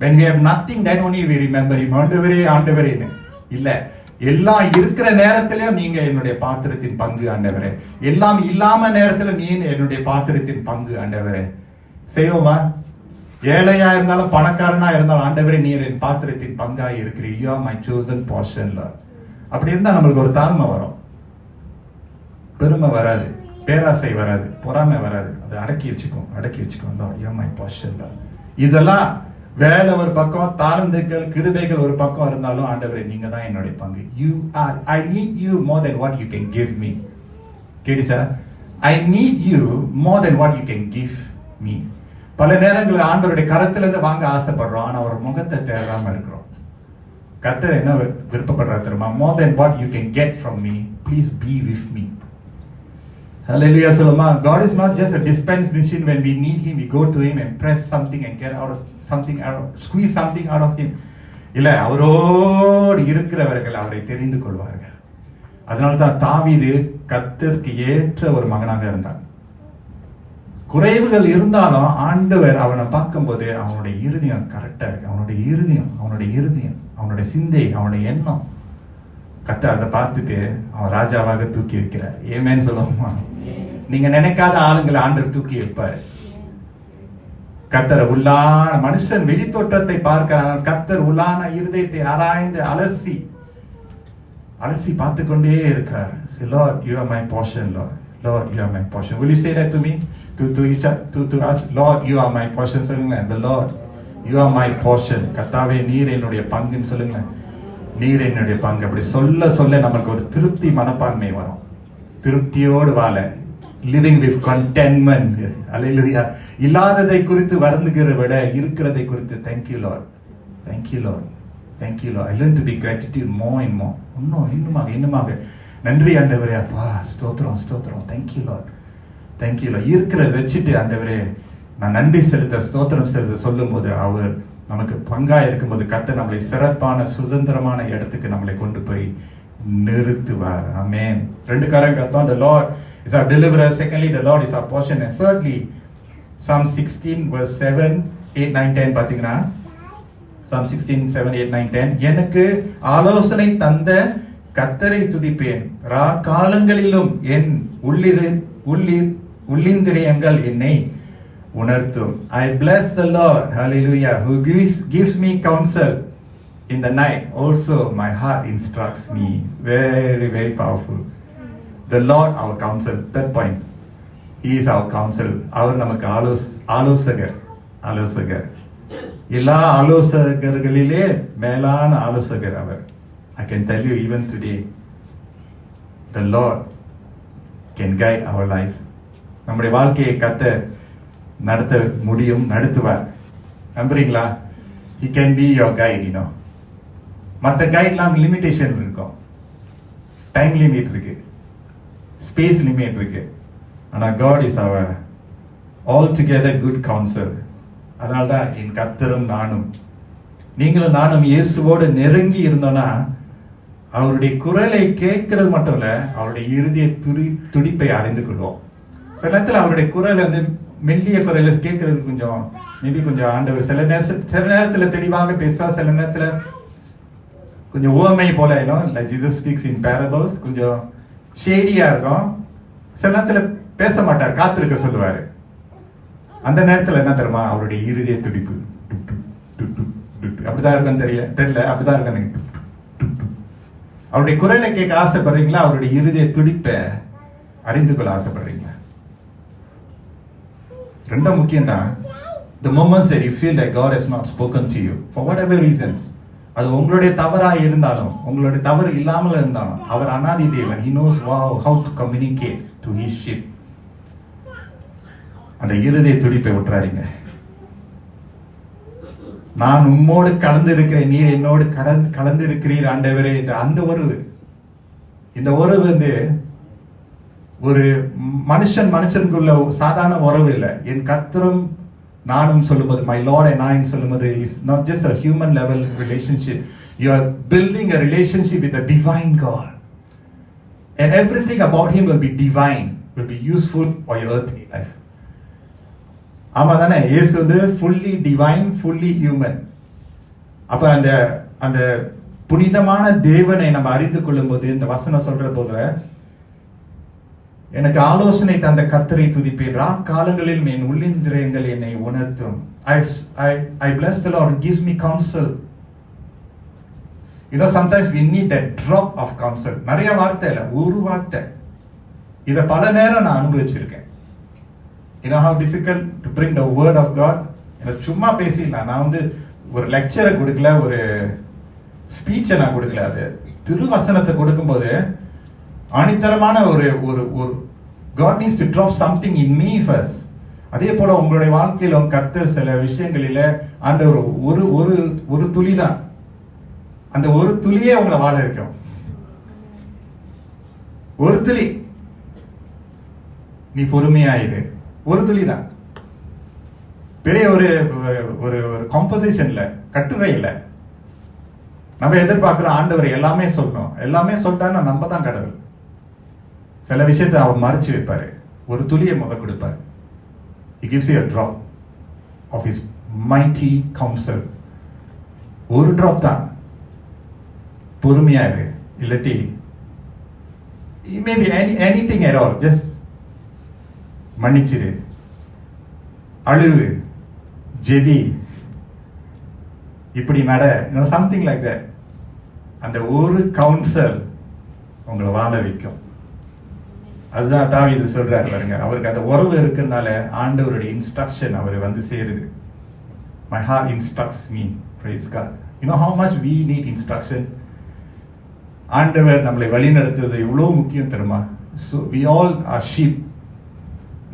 When we have nothing, then only we remember him. ஆண்டவரே ஆண்டவரேன்னு இல்ல, எல்லாம் இருக்கிற நேரத்திலயும் நீங்க என்னுடைய பாத்திரத்தின் பங்கு ஆண்டவரே. எல்லாம் இல்லாம நேரத்துல நீ என்னுடைய பாத்திரத்தின் பங்கு ஆண்டவரே. செய்வோமா? ஏழையா இருந்தாலும் பணக்காரனா இருந்தாலும் ஆண்டவரே நீர் என் பாத்திரத்தின் பங்காய் இருக்கிறீர். You are my chosen portion, Lord. அப்படி இருந்தா நம்மளுக்கு ஒரு தாழ்மை வரும், பெருமை வராது, பேராசை வராது, பொறாமை வராது. அதை அடக்கி வச்சுக்கோ. Lord, you are my portion, Lord. இதெல்லாம் வேலை ஒரு பக்கம், தாழ்ந்துகள் கிருபைகள் ஒரு பக்கம் இருந்தாலும் ஆண்டவரே நீங்க தான் என்னுடைய பங்கு. I need you more than what you can give me. கேடிச்சா? I need you more than what you can give me. பல நேரங்களில் ஆண்டவருடைய கரத்துல இருந்து வாங்க ஆசைப்படுறோம், ஆனா ஒரு முகத்தை தேடாம இருக்கிறோம். கர்த்தர் என்ன விருப்பப்படுறாரு தெரியுமா? More than what you can get from me, please be with me. Hallelujah சொல்லுமா? God is not just a dispense machine. When we need him, we go to him and press something and get out of something, squeeze something out of him. இல்ல, அவரோடு இருக்கிறவர்கள் அவரை தெரிந்து கொள்வார்கள். அதனால்தான் தாவீது கர்த்தருக்கு ஏற்ற ஒரு மகனாக இருந்தான். குறைவுகள் இருந்தாலும் ஆண்டவர் அவனை பார்க்கும்போது அவனுடைய இருதயம் கரெக்டா இருக்கு. அவனுடைய சிந்தை, அவனுடைய எண்ணம், கர்த்தர் அதை பார்த்துட்டு அவன் ராஜாவாக தூக்கி வைக்கிறார். ஏமேன்னு சொல்லுவோமா? நீங்க நினைக்காத ஆளுங்களை ஆண்டவர் தூக்கி வைப்பாரு. கர்த்தர் உள்ளான மனுஷன் வெளித்தோற்றத்தை பார்க்கிறான், கர்த்தர் உள்ளான இருதயத்தை ஆராய்ந்து அலசி பார்த்து கொண்டே இருக்கிறார். Lord, you are my portion, Lord. Lord, you are my portion. Will you say that to me? To us? Lord, you are my portion. சொல்லுங்க. The Lord, you are my portion. கர்த்தாவே நீர் என்னுடைய பங்குன்னு சொல்லுங்க. நீர் என்னுடைய பங்கு. அப்படி சொல்ல நமக்கு ஒரு திருப்தி மனப்பான்மை வரும். திருப்தியோடு வாழ, living with contentment. Hallelujah. இல்லாததை குறித்து வருந்துகிற விட இருக்கிறதை குறித்து thank you Lord. Thank you Lord. Thank you Lord. I learn to be gratitude more and more. இன்னுமாக நன்றி ஆண்டவரே. அப்பா ஸ்தோத்திரம். Thank you Lord. Thank you Lord. இருக்கிறத வச்சுட்டு ஆண்டவரே நான் நன்றி ஸ்தோத்திரம் செலுத்த சொல்லும் போது அவர் நமக்கு பங்கா இருக்கும்போது கர்த்தர் நம்மளை சிறப்பான சுதந்திரமான இடத்துக்கு நம்மளை கொண்டு போய் நிறுத்துவார். ஆமென். ரெண்டு காரணம் கர்த்தர். The Lord is our deliverer. Secondly, the Lord is our portion. And thirdly, Psalm 16 verse 7, 8, 9, 10 பாத்தீங்கன்னா, Psalm 16, 7, 8, 9, 10, எனக்கு ஆலோசனை தந்த கர்த்தரை துதிப்பேன், ரா காலங்களிலும் என் உள்ளிந்திரியங்கள் என்னை உணர்த்தும். I bless the Lord, hallelujah, who gives me counsel in the night. Also my heart instructs me. Very, very powerful. The Lord our counsel. Third point, he is our counsel. அவர் நமக்கு ஆலோசகர். எல்லா ஆலோசகர்களிலே மேலான ஆலோசகர் அவர். I can tell you even today, the Lord can guide our life. நம்முடைய வாழ்க்கையை கர்த்தர் நடத்த முடியும், நடத்துவார். நம்புறீங்களா? He can be your guide, மற்ற கைட்லாம் லிமிடேஷன் இருக்கும். டைம் லிமிட் இருக்கு, ஸ்பேஸ் லிமிட் இருக்கு. ஆனால் God is our altogether good counsel. அதனால்தான் என் கர்த்தரும் நானும், நீங்களும் நானும் இயேசுவோடு நெருங்கி இருந்தோம்னா அவருடைய குரலை கேட்கிறது மட்டும் இல்ல, அவருடைய இறுதிய துடிப்பை அறிந்து கொள்வோம். சில நேரத்தில் அவருடைய குரல் வந்து மெல்லிய குரலை கேட்கறது கொஞ்சம் மேபி கொஞ்சம் ஆண்டவர் சில நேரத்தில் தெளிவாக பேசுவார், சில நேரத்தில் கொஞ்சம் ஓமை போல லைக் ஜீசஸ் ஸ்பீக்ஸ் இன் பேரபிள்ஸ், கொஞ்சம் ஷேடியா இருக்கும். சில நேரத்தில் பேச மாட்டார், காத்திருக்க சொல்லுவாரு. அந்த நேரத்தில் என்ன தெரியுமா, அவருடைய இறுதிய துடிப்பு அப்படிதான் இருக்கும். தெரியல அப்படிதான் இருக்கு. அவருடைய குரலை கேட்க ஆசைப்படுறீங்களா? அவருடைய இறுதிய துடிப்பை அறிந்து கொள்ள ஆசைப்படுறீங்களா? ரெண்டும் முக்கியம் தான். The moments that you feel that God has not spoken to you for whatever reasons, அது உங்களுடைய தவறா இருந்தாலும் உங்களுடைய தவறு இல்லாமல் இருந்தாலும், அவர் அனாதி தேவன். He knows how to communicate to his sheep. அந்த இறுதிய துடிப்பை விட்டுறாதீங்க. நான் உம்மோடு கலந்து இருக்கிறேன், நீர் என்னோடு கலந்து இருக்கிறீர் ஆண்டவரே என்ற அந்த உறவு, இந்த உறவு வந்து ஒரு மனுஷனுக்குள்ள சாதாரண உறவு இல்லை. என் கர்த்தரும் நானும் சொல்லும்போது, மை லார்ட் அண்ட் I சொல்லும்போது, is not just a human level relationship. You are building a relationship with a divine God, and everything about him will be divine, will be useful for your earthly life. ஆமா தானே? இயேசு வந்து fully divine, fully human. அப்ப அந்த புனிதமான தேவனை நம்ம அறிந்து கொள்ளும் போது, இந்த வசனம் சொல்ற போது, எனக்கு ஆலோசனை தந்த கர்த்தரை துதிப்பேன், காலங்களில் என் உள்ளிந்திரியங்கள் என்னை உணர்த்தும். I bless the Lord, who gives me counsel. Sometimes we need that drop of counsel. நிறைய வார்த்தை இல்ல, ஒரு வார்த்தை. இத பல நேரம் நான் அனுபவிச்சிருக்கேன். How difficult to bring the word of God. சும்மா பேசிடலாம். நான் வந்து ஒரு லெக்சரை கொடுக்கல, ஒரு ஸ்பீச்சை நான் கொடுக்கல. அது திருவசனத்தை கொடுக்கும்போது ஆணித்தரமான ஒரு God needs to drop something in me first. அதே போல உங்களுடைய வாழ்க்கையில கர்த்தர் சில விஷயங்களில ஆண்டவர் ஒரு துளி தான், அந்த ஒரு துளியே உங்களை வாழ வைக்கும். ஒரு துளி, நீ பொறுமையாயிரு. ஒரு துளி தான். பெரிய ஒரு காம்போசிஷன்ல, கட்டுரை இல்ல. நம்ம எதிர்பார்க்கிறோம் ஆண்டவர் எல்லாமே சொல்லணும், எல்லாமே சொல்லிட்டான்னா நம்ம தான் கடவுள். சில விஷயத்தை அவர் மறைச்சு வைப்பாரு, ஒரு துளியை கொடுப்பாரு. He gives you a drop of his mighty counsel. ஒரு டிராப் தான். பொறுமையாயிரு. இல்லாட்டி maybe anything at all, just மன்னிச்சிரு, அழுவு, ஜெபி, இப்படி நட, something like that. அந்த ஒரு கவுன்சல் உங்களை வாழ வைக்கும். அதுதான் தாவீது சொல்றாரு பாருங்க. அவருக்கு அந்த உறவு இருக்கிறதுனால ஆண்டவருடைய இன்ஸ்ட்ரக்ஷன் அவர் வந்து சேருது. My heart instructs me, praise God. How much we need instruction. ஆண்டவர் நம்மளை வழி நடத்துவது எவ்வளவு முக்கியம் தெரியுமா? So we all are sheep.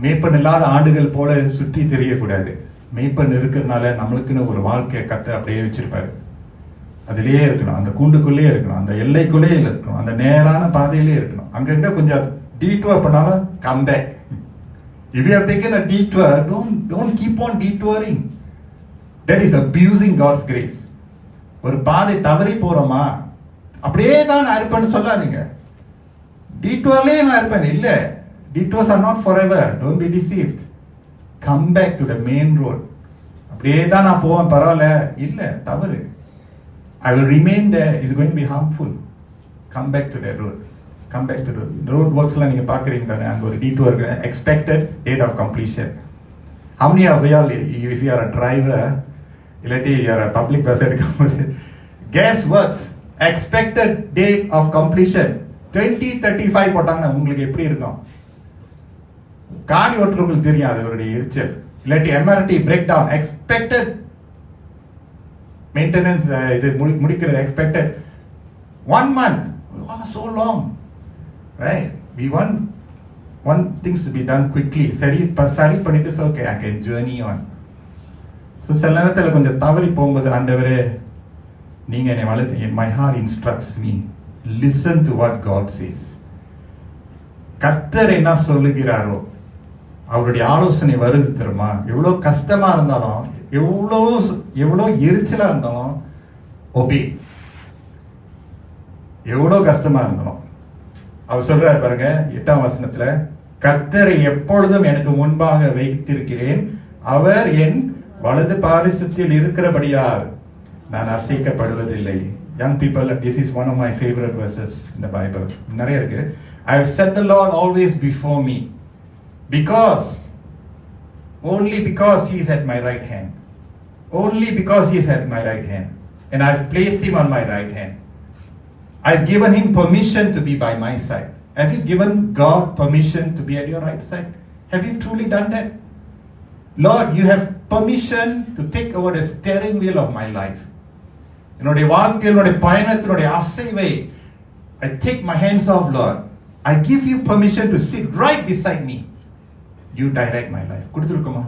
மேய்ப்பன் இல்லாத ஆடுகள் போல சுற்றி தெரியக்கூடாது. மேய்ப்பன் இருக்கிறதுனால நம்மளுக்குன்னு ஒரு வாழ்க்கையை கர்த்தர் அப்படியே வச்சிருப்பாரு. அதிலேயே இருக்கணும், அந்த கூண்டுக்குள்ளேயே இருக்கணும், அந்த எல்லைக்குள்ளேயே இருக்கணும், அந்த நேரான பாதையிலே இருக்கணும். அங்கங்க கொஞ்சம் detour பண்ணாலும் come back. If you have taken a detour, don't keep on detouring. That is abusing God's grace. ஒரு பாதை தவறி போறோமா, அப்படியே தான் நான் இருப்பேன்னு சொல்லாதீங்க. detourலயே நான் இருப்பேன் இல்ல. Detours are not forever. Don't be deceived. Come back to the main road. அப்படியே தான் நான் போவேன், பரவாயில்ல இல்ல, தவறு. I will remain there. It's going to be harmful. Come back to that road. Come back to the road worksலாம் நீங்க பாக்குறீங்க தானே, அங்க ஒரு detour இருக்கு, expected date of completion. How many of you, if you are a driver, இல்லாட்டி you are a public bus எடுக்கும்போது, guess works, expected date of completion 2035 போட்டாங்கன்னா உங்களுக்கு எப்படி இருக்கும்? காடி ஓட்டுறவங்களுக்கு தெரியும் அதோடைய எரிச்சல். இல்லாட்டி MRT break down, expected maintenance, இது முடிக்கிறது expected 1 month. So long, right? We want things to be done quickly. சரி பண்ணிட்டு okay, I can journey on. So சில நேரத்தில் கொஞ்சம் தவறி போகும்போது, ஆண்டவரே நீங்க என்னை வளர்த்து, my heart instructs me. listen to what God says. கர்த்தர் என்ன சொல்லுகிறாரோ அவருடைய ஆலோசனை வருது தெரியுமா? எவ்வளவு கஷ்டமா இருந்தாலும், எவ்வளவு எரிச்சலா இருந்தாலும் ஒபே. எவ்வளவு கஷ்டமா இருந்தாலும் அவர் சொல்றாரு பாருங்க 8ஆம் வசனத்துல, கர்த்தரை எப்பொழுதும் எனக்கு முன்பாக வைத்திருக்கிறேன், அவர் என் வலது பாரிசத்தில் இருக்கிறபடியால் நான் அசைக்கப்படுவதில்லை. Young people, this is one of my favorite verses in the Bible. நிறைய இருக்கு. I have set the Lord always before me, only because he is at my right hand. Only because he is at my right hand. And I have placed him on my right hand. I have given him permission to be by my side. Have you given God permission to be at your right side? Have you truly done that? Lord, you have permission to take over the steering wheel of my life. என்னுடைய வாழ்க்கையினுடைய பயணத்தினுடைய அசைவை I take my hands off, Lord. I give you permission to sit right beside me. You direct my life. கொடுத்துருக்குமா?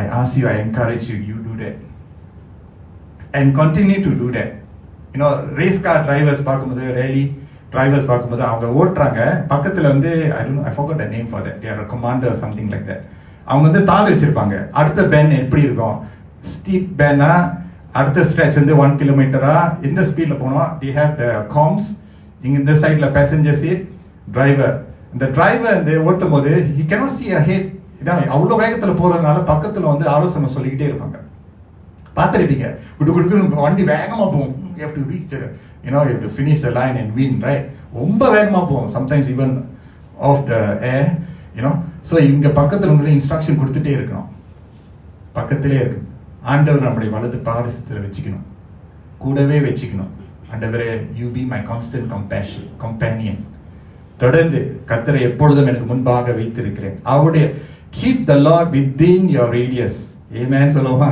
I ask you, I encourage you, you do that. And continue to do that. You know, race car drivers பார்க்கும்போது, rally drivers பார்க்கும்போது அவங்க ஓட்டுறாங்க, பக்கத்துல வந்து I forgot the name for that. They are a commander or something like that. அவங்க வந்து தாள் வச்சிருப்பாங்க. அடுத்த பென் எப்படி இருக்கும்? ஸ்டீப் பென்னா, அடுத்த ஸ்ட்ரெச் வந்து 1 கிலோமீட்டரா, இந்த ஸ்பீட்ல போனோம். they have the comms. இங்க இந்த சைட்ல பேசஞ்சர் சீட், டிரைவர். இந்த டிரைவர் வந்து ஓட்டும் போது he cannot see ahead. அவ்வளவு வேகத்துல போறதுனால பக்கத்துல வந்து ஆலோசனை சொல்லிக்கிட்டே இருப்பாங்க. பார்த்துருப்பீங்க, குடுக்குன்னு வண்டி வேகமா போகும். you have to reach the, you have to finish the line and win, right? ரொம்ப வேகமா போகும், sometimes even off the air, so இங்க பக்கத்துல உங்களுக்கு இன்ஸ்ட்ரக்ஷன் கொடுத்துட்டே இருக்கணும். பக்கத்திலே இருக்கு. ஆண்டவர் நம்முடைய வலது பாரிசத்துல வச்சுக்கணும், கூடவே வச்சுக்கணும். ஆண்டவரே, you be my constant companion. தொடர்ந்து கர்த்தரை எப்பொழுதும் எனக்கு முன்பாக வைத்திருக்கிறேன். அவருடைய keep the Lord within your radius. Amen சொல்லுமா?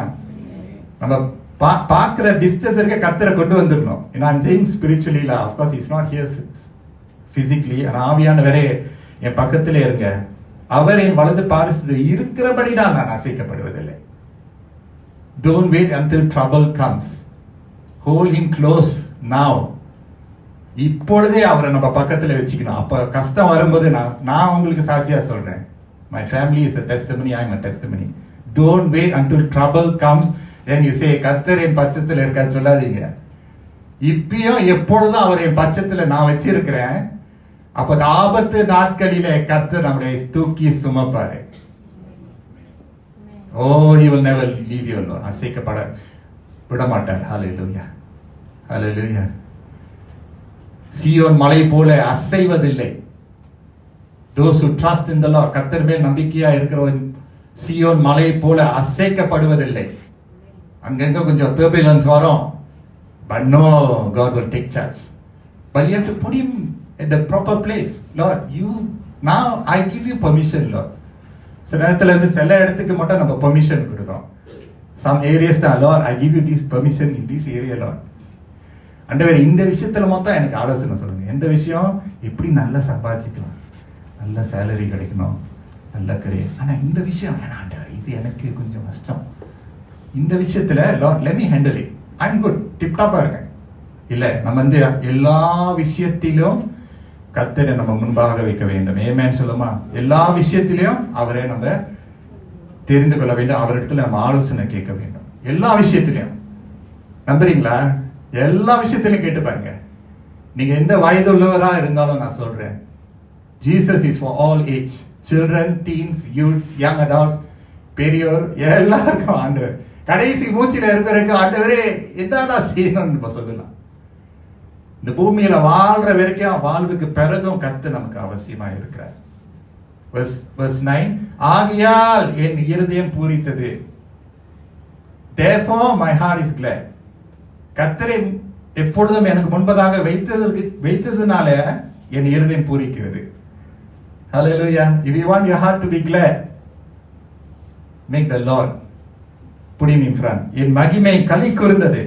நம்ம பார்க்கிற டிஸ்டன்ஸ் இருக்க கர்த்தரை கொண்டு வந்துடணும். I'm saying spiritually la, of course he's not here physically. ஆவியானவரே என் பக்கத்திலே இருங்க. அவர் என் வலது பாரிசத்தில் இருக்கிறபடி நான் அசைக்கப்படுவதில்லை. Don't wait until trouble comes. Hold him close now. இப்பொழுதே அவரை நம்ம பக்கத்துல வச்சுக்கணும். அப்ப கஷ்டம் வரும்போது நான் உங்களுக்கு சாட்சியா சொல்றேன். My family is a testimony, I am a testimony. Don't wait until trouble comes then you say கர்த்தர் என் பட்சத்துல இருக்காரு சொல்லாதீங்க. இப்பயும் எப்பொழுதும் அவர் என் பட்சத்துல நான் வச்சிருக்கிறேன். அப்ப ஆபத்து நாட்களிலே கர்த்தர் நம்மளை தூக்கி சுமப்பாரு. Oh, he will never leave you alone. அசைக்கப்பட விட மாட்டார். Hallelujah. Hallelujah. சீயோன் மலை போல அசைவதில்லை. Those who trust in the Lord, கர்த்தர் மேல் நம்பிக்கையா இருக்கிறவன் சீயோன் மலை போல அசைக்கப்படுவதில்லை. அங்கங்க கொஞ்சம் turbulence வரும், but no, God will take charge. But you have to put him at the proper place. Lord, now I give you permission, Lord. சில நேரத்துல இருந்து சில இடத்துக்கு மட்டும் நம்ம பெர்மிஷன் கொடுக்கிறோம். Some areas தான், Lord, I give you this permission in this area, Lord. ஆண்டவரே, இந்த விஷயத்துல மட்டும் எனக்கு ஆலோசனை சொல்லுங்க. எந்த விஷயம் எப்படி நல்லா சம்பாதிக்கலாம், நல்ல சேலரி கிடைக்கணும், நல்ல கரியர். ஆனா இந்த விஷயம் வேணாம் ஆண்டவரே, இது எனக்கு கொஞ்சம் கஷ்டம். இந்த விஷயத்துல Lord, let me handle it. I'm good, tip டாப்பா இருக்கேன். இல்ல, நம்ம வந்து எல்லா விஷயத்திலும் கர்த்தரை நம்ம முன்பாக வைக்க வேண்டும். ஆமென் சொல்லுமா? எல்லா விஷயத்திலையும் அவரை நம்ம தெரிந்து கொள்ள வேண்டும். அவரிடத்துல நம்ம ஆலோசனை கேட்க வேண்டும். எல்லா விஷயத்திலையும். நம்புறீங்களா? எல்லா விஷயத்திலையும் கேட்டு பாருங்க. நீங்க எந்த வயது உள்ளவரா இருந்தாலும் நான் சொல்றேன், Jesus is for all age. Children, teens, youths, young adults, பெரியோர் எல்லாருக்கும் ஆண்டவர். கடைசி மூச்சில இருக்கிறதுக்கு ஆண்டவரே என்னடா செய்யணும்னு சொல்லலாம். இந்த பூமியில வாழ்ற வரைக்கும் வாழ்வுக்கு பிறகும் கர்த்தர் நமக்கு அவசியமா இருக்கிறார். Verse 9, ஆகையால் என் இருதயம் பூரித்தது. Therefore my heart is glad. கர்த்தரை எப்பொழுதும் எனக்கு முன்பதாக வைத்ததுனால என் இருதயம் பூரிக்கிறது. Hallelujah. If you want your heart to be glad, make the Lord, put him in front. என் மகிமை களி கூர்ந்தது,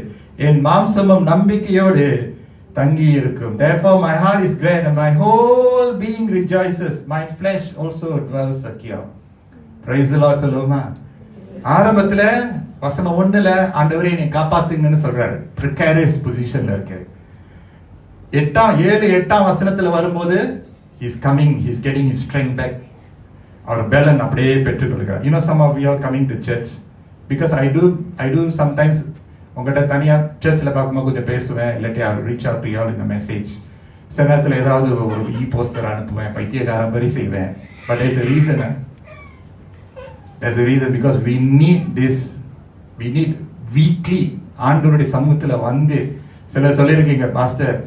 என் மாம்சமும் நம்பிக்கையோடு தங்கி இருக்கும். Therefore my heart is glad and my whole being rejoices. My flesh also dwells secure. Praise the Lord. சொல்லுமா? ஆரம்பத்துல வசனம் 1ல ஆண்டவரே என்னை காப்பாத்துங்கன்னு சொல்றாரு. precarious பொசிஷன்ல இருக்காரு. 7 8 வசனத்துல வரும்போது he's coming, he's getting his strength back. அவர் பெலன் அப்படியே பெற்றுக்கொள்கிறார். some of you are coming to church because I do sometimes உங்கள்கிட்ட தனியா சர்ச்சில் பார்க்கும்போது கொஞ்சம் பேசுவேன், இல்லாட்டி I reach out to you all in a message. சில நேரத்தில் ஏதாவது ஒரு போஸ்டர் அனுப்புவேன், பைத்தியக்காரன் மாதிரி செய்வேன். But there's a reason because we need this. We need weekly ஆண்டவருடைய சமூகத்துல வந்து சில சொல்லியிருக்கீங்க, பாஸ்டர்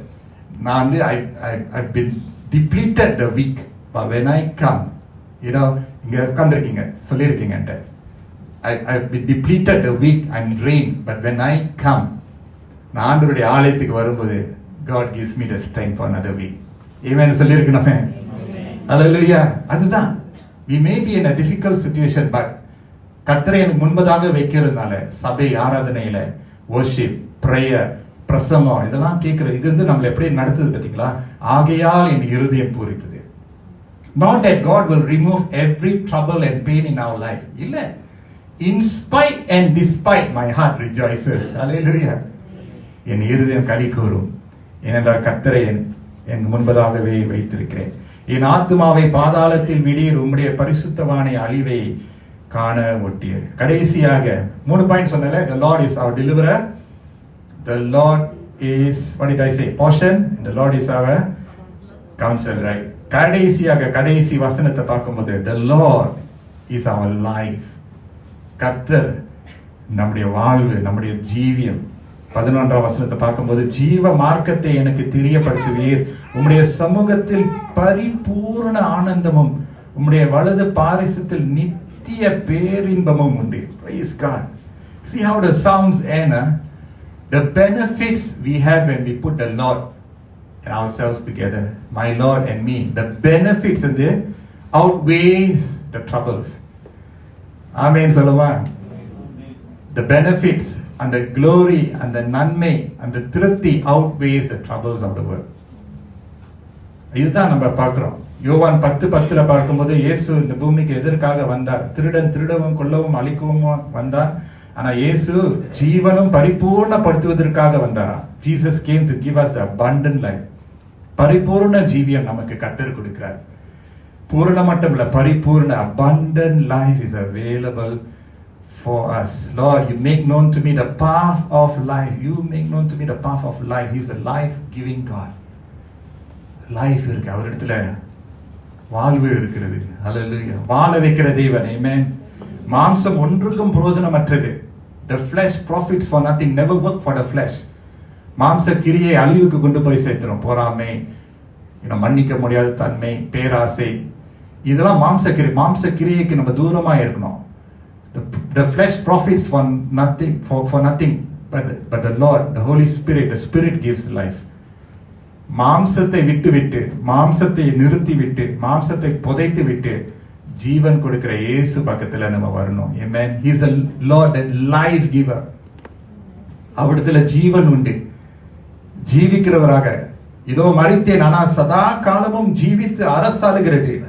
நான் வந்து I've been depleted the week, but when I come, இங்க உட்கார்ந்திருக்கீங்க சொல்லியிருக்கீங்க, I've been depleted the week, I'm drained, but when I come, நான் ஆண்டவருடைய ஆலயத்துக்கு வரும்போது God gives me the strength for another week. Amen சொல்லியிருக்கணுமே. Hallelujah. அதுதான். We may be in a difficult situation, but கர்த்தரை எனக்கு முன்பதாக வைக்கிறதுனால சபை ஆராதனையில worship, prayer, பிரசங்கம் இதெல்லாம் கேட்கிறது, இது வந்து நம்மளை எப்படி நடத்துது பார்த்தீங்களா? ஆகையால் என் இருதயம் பூரித்தது. Not that God will remove every trouble and pain in our life. இல்ல. In spite and despite my heart rejoices. Hallelujah. என் இருதயம் களி கூறும். ஏனென்றால் கர்த்தரை என் முன்பதாகவே வைத்திருக்கிறேன். என் ஆத்துமாவை பாதாளத்தில் விடீர், உம்முடைய பரிசுத்தவானை அழிவை காண ஒட்டியர். கடைசியாக 3 பாயிண்ட் சொன்னல, the Lord is our deliverer, the Lord is, what did I say, portion, and the Lord is our counsel, right? கடைசியாக கடைசி வசனத்தை பார்க்கும்போது the Lord is our life. கர்த்தர் நம்முடைய வாழ்வு, நம்முடைய ஜீவியம். 11ஆம் வசனத்தை பார்க்கும்போது ஜீவ மார்க்கத்தை எனக்கு தெரியப்படுத்துவீர், உம்முடைய சமூகத்தில் பரிபூர்ண ஆனந்தமும் உம்முடைய வலது பாரிசத்தில் நித்திய பேரின்பமும் உண்டு. Praise God. See how the Psalms end. The benefits we have when we put the Lord and ourselves together, my Lord and me, the benefits and the outweighs the troubles. Amen சொல்லுமா? The benefits and the glory and the நன்மை and the திருப்தி outweighs the troubles of the world. இதுதான் நம்ம பார்க்கிறோம். யோவான் 10:10 பார்க்கும்போது இயேசு இந்த பூமிக்கு எதற்காக வந்தார்? திருடவும் கொல்லவும் அழிக்கவும் வந்தார். ஆனா இயேசு ஜீவனும் பரிபூர்ணப்படுத்துவதற்காக வந்தாரா? Jesus came to give us the abundant life. பரிபூர்ண ஜீவியம் நமக்கு கர்த்தர் கொடுக்கிறார். பூர்ண மட்டும் இல்ல, பரிபூர்ண abundant life is available for us. Lord, you make known to me the path of life. You make known to me the path of life. He's a life-giving God. Life இருக்கு அவரிடத்துல, வாழ்வு இருக்கிறது. Hallelujah. வாழ வைக்கிற தேவன். Amen. மாம்சம் ஒன்றுக்கும் பிரயோஜனமற்றது. The flesh profits for nothing. Never work for the flesh. மாம்ச கிரியை அழிவுக்கு கொண்டு போய் சேர்த்துரும். பொறாமை, மன்னிக்க முடியாத தன்மை, பேராசை, இதெல்லாம் மாம்ச கிரியைக்கு நம்ம தூரமா இருக்கணும். The flesh profits for nothing, but the Lord, the Holy Spirit, the Spirit gives life. மாம்சத்தை விட்டு மாம்சத்தை நிறுத்திவிட்டு மாம்சத்தை புதைத்து விட்டு ஜீவன் கொடுக்கிற இயேசு பக்கத்துல நம்ம வரணும். Amen. He is the Lord, the life giver. அவரிடத்துல ஜீவன் உண்டு. ஜீவிக்கிறவராக இதோ மரித்தேன், ஆனா சதா காலமும் ஜீவித்து அரசாளுகிற தேவன்.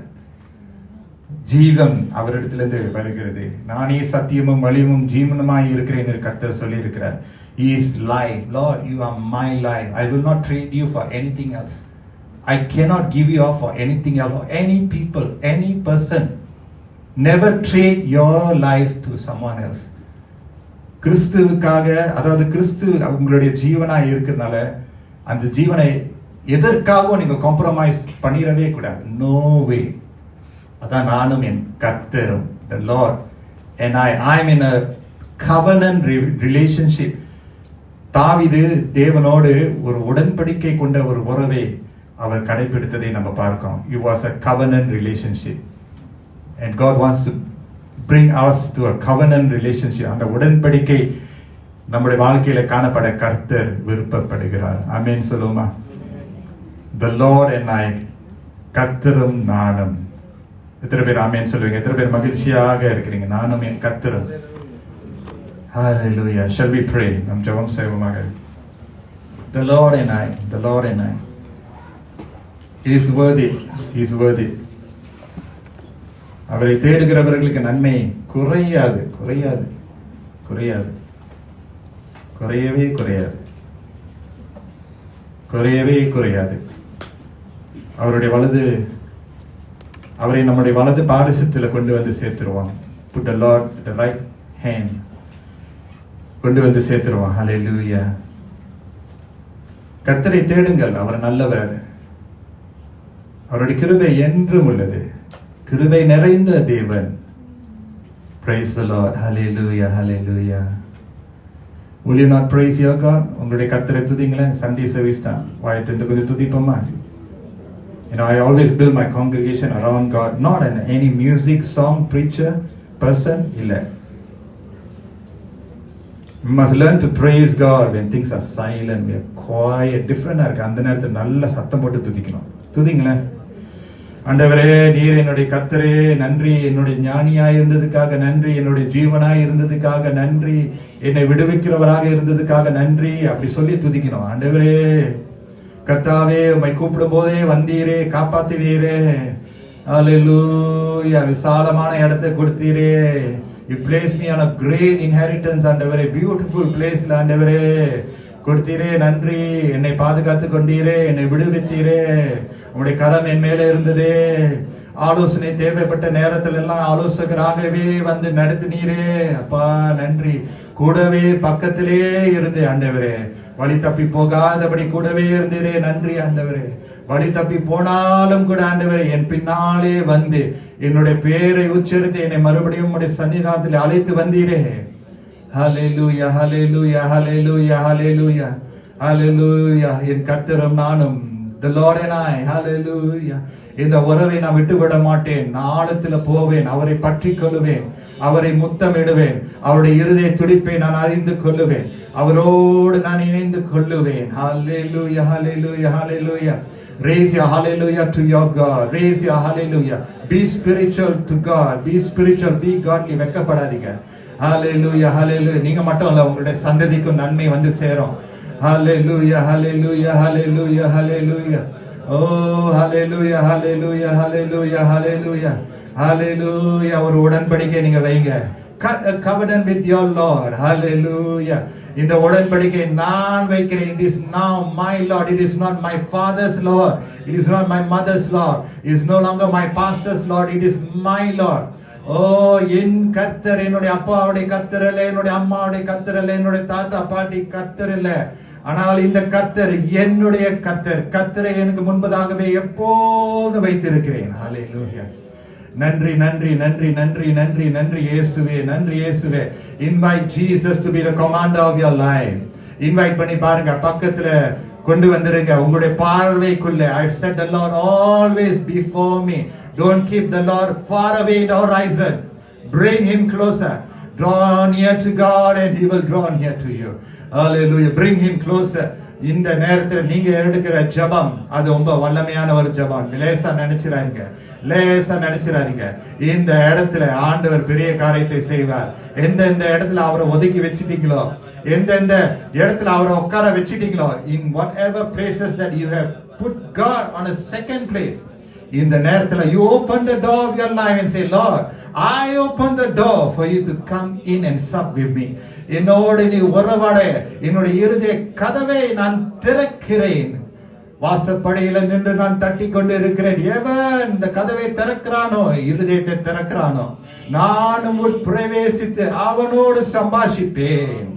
ஜீவன் அவரிடத்திலிருந்து வருகிறது. நானே சத்தியமும் வழியும் ஜீவனுமாய் இருக்கிறேன் என்று கர்த்தர் சொல்லி இருக்கிறார். He is life. Lord, you are my life. I will not trade you for anything else. I cannot give you up for anything else, or any people, any person. Never trade your life to someone else. கிறிஸ்துவுக்காக, அதாவது கிறிஸ்து உங்களுடைய ஜீவனாய் இருக்கிறதுனால அந்த ஜீவனை எதற்காகவும் நீங்க compromise பண்ணிடவே கூடாது. No way. அதான் நானும் என் கர்த்தரும், the Lord and I'm in a covenant relationship. தாவீது தேவனோடு ஒரு உடன்படிக்கை கொண்ட ஒரு உறவை அவர் கடைபிடித்ததை நம்ம பார்க்கிறோம். It was a covenant relationship and God wants to bring us to a covenant relationship. அந்த உடன்படிக்கை நம்முடைய வாழ்க்கையில காணப்பட கர்த்தர் விருப்பப்படுகிறார். ஆமென் சொல்லுமா? The Lord and I, கர்த்தரும் நானும். எத்தனை பேர் ஆமென் சொல்லுவீங்க? எத்தனை பேர் மகிழ்ச்சியாக இருக்கிறீங்க? நானும் என் கர்த்தரும். Hallelujah. Shall we pray? நாம் ஜெபம் செய்வோமாக. The Lord and I, the Lord and I. He is worthy. He is worthy. அவரை தேடுகிறவர்களுக்கு நன்மை குறையவே குறையவே குறையாது. அவரை நம்முடைய வலது பாரிசத்தில் கொண்டு வந்து சேர்த்துருவான். Put the Lord at the right hand. கொண்டு வந்து சேர்த்துருவான். Hallelujah. கர்த்தரை தேடுங்கள், அவர் நல்லவர், அவருடைய கிருபை என்றும் உள்ளது. கிருபை நிறைந்த தேவன். Praise the Lord. Hallelujah. Hallelujah. Will you not praise your God? உங்களுடைய கர்த்தரை துதிங்களேன். சண்டே சர்வீஸ் தான், வாயத்திலிருந்து கொஞ்சம் துதிப்போமா? I always build my congregation around God, not any music, song, preacher, person. இல்ல. We must learn to praise God when things are silent, we are quiet, different. அந்த நேரத்தில் நல்ல சத்தம் போட்டு துதிக்கணும். துதிங்களேன். ஆண்டவரே, நீர் என்னுடைய கர்த்தரே, நன்றி. என்னுடைய ஞானியாய் இருந்ததுக்காக நன்றி. என்னுடைய ஜீவனாய் இருந்ததுக்காக நன்றி. என்னை விடுவிக்கிறவராக இருந்ததுக்காக நன்றி. அப்படி சொல்லி துதிக்கணும். ஆண்டவரே கர்த்தாவே, உம்மை கூப்பிடும் போதே வந்தீரே, காப்பாத்தினீரே. அல்லேலூயா. விசாலமான இடத்தை கொடுத்தீரே. You placed me on a great inheritance, ஆண்டவரே. பியூட்டிஃபுல் பிளேஸ்ல ஆண்டவரே கொடுத்தீரே, நன்றி. என்னை பாதுகாத்து கொண்டீரே, என்னை விடுவித்தீரே. உங்களுடைய கரம் என் மேலே இருந்ததே. ஆலோசனை தேவைப்பட்ட நேரத்தில் எல்லாம் ஆலோசகராகவே வந்து நடத்தினீரே. அப்பா நன்றி. கூடவே பக்கத்திலே இருந்து ஆண்டவரே, வழி தப்பி போகாதபடி கூடவே இருந்தீரே. நன்றி ஆண்டவரே. வழி தப்பி போனாலும் கூட ஆண்டவரே, என் பின்னாலே வந்து என்னுடைய பேரை உச்சரித்து என்னை மறுபடியும் உம்முடைய சன்னிதானத்தில் அழைத்து வந்தீரே. ஹல்லேலூயா. ஹல்லேலூயா. ஹல்லேலூயா. ஹல்லேலூயா. ஹல்லேலூயா. என் கர்த்தரும் நானும், the Lord and I. ஹல்லேலூயா. இந்த உறவை நான் விட்டுவிட மாட்டேன். நான் ஆழத்துல போவேன், அவரை பற்றி கொள்ளுவேன், அவரை முத்தமிடுவேன், அவருடைய இருதய துடிப்பை நான் அறிந்து கொள்ளுவேன், அவரோடு நான் இணைந்து கொள்ளுவேன். Hallelujah. Hallelujah. Hallelujah. Raise your hallelujah to your God. Raise your hallelujah. Be spiritual to God. Be spiritual. Be godly. வெக்கப்படாதீங்க. Hallelujah. Hallelujah. நீங்க மட்டும் இல்ல, உங்களுடைய சந்ததிக்கும் நன்மை வந்து சேரும். Hallelujah. Hallelujah. Hallelujah. Hallelujah. Oh, hallelujah. Hallelujah. Hallelujah. Hallelujah. Hallelujah. ஒரு உடன்படிக்கை நீங்க வைங்க. Cut a covenant with your Lord. Hallelujah. இந்த உடன்படிக்கை நான் வைக்கிறேன். It is now my Lord. It is not my father's Lord. It is not my mother's Lord. It is no longer my pastor's Lord. It is my Lord. Oh, என் கர்த்தர், என்னுடைய அப்பாவுடைய கர்த்தர் அல்ல, என்னுடைய அம்மாவுடைய கர்த்தர் அல்ல, என்னுடைய தாத்தா பாட்டி கர்த்தர் அல்ல. ஆனால் இந்த கர்த்தர் என்னுடைய கர்த்தர். கர்த்தரை எனக்கு முன்பதாகவே எப்போது வைத்திருக்கிறேன். ஹல்லேலூயா. நன்றி நன்றி நன்றி நன்றி நன்றி நன்றி இயேசுவே. நன்றி இயேசுவே. Invite Jesus to be the commander of your life. Invite பண்ணி பாருங்க, பக்கத்துல கொண்டு வந்துருங்க, உங்களுடைய பார்வைக்குள்ள. I've set the Lord always before me. Don't keep the Lord far away in the horizon. Bring him closer. Draw near to God and he will draw near to you. Hallelujah. Bring him closer. இந்த நேரத்தில் நீங்க எடுக்கிற ஜெபம் அது ரொம்ப வல்லமையான ஒரு ஜெபம். லேசா நினைச்சிராதீங்க. இந்த இடத்துல ஆண்டவர் பெரிய காரியத்தை செய்வார். எந்த இடத்துல அவரை ஒதுக்கி வச்சிட்டீங்களோ, எந்த இடத்துல அவரை உட்கார வச்சிட்டீங்களோ, in whatever places that you have put God on a second place, இந்த நேரத்துல you open the door of your life and say, Lord, I open the door for you to come in and sup with me. என்னோடு நீ உறவாட என்னுடைய இருதய கதவை நான் திறக்கிறேன். வாசப்படியில நின்று நான் தட்டி கொண்டு இருக்கிறேன். எவன் இந்த கதவை திறக்கிறானோ, இருதயத்தை திறக்கிறானோ, நானும் பிரவேசித்து அவனோடு சம்பாஷிப்பேன்.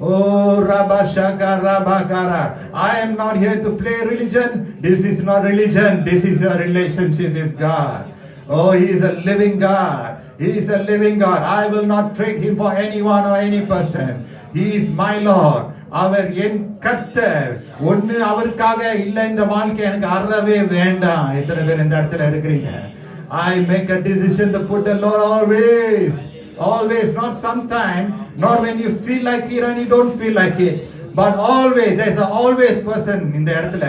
Oh, Rabashaka Rabakara. I am not here to play religion. This is not religion. This is a relationship with God. Oh, he is a living God. He is a living God. I will not trade him for anyone or any person. He is my Lord. அவர் என் கர்த்தர். ஒன்னு அவருக்காக இல்ல இந்த வாழ்க்கை எனக்கு அறவே வேண்டாம். எத்தனை பேர் இந்த இடத்துல இருக்கிறீங்க? I make a decision to put the Lord always. Always, not sometime, not when you feel like it and you don't feel like it, but always. There's a always person in the இடத்துல.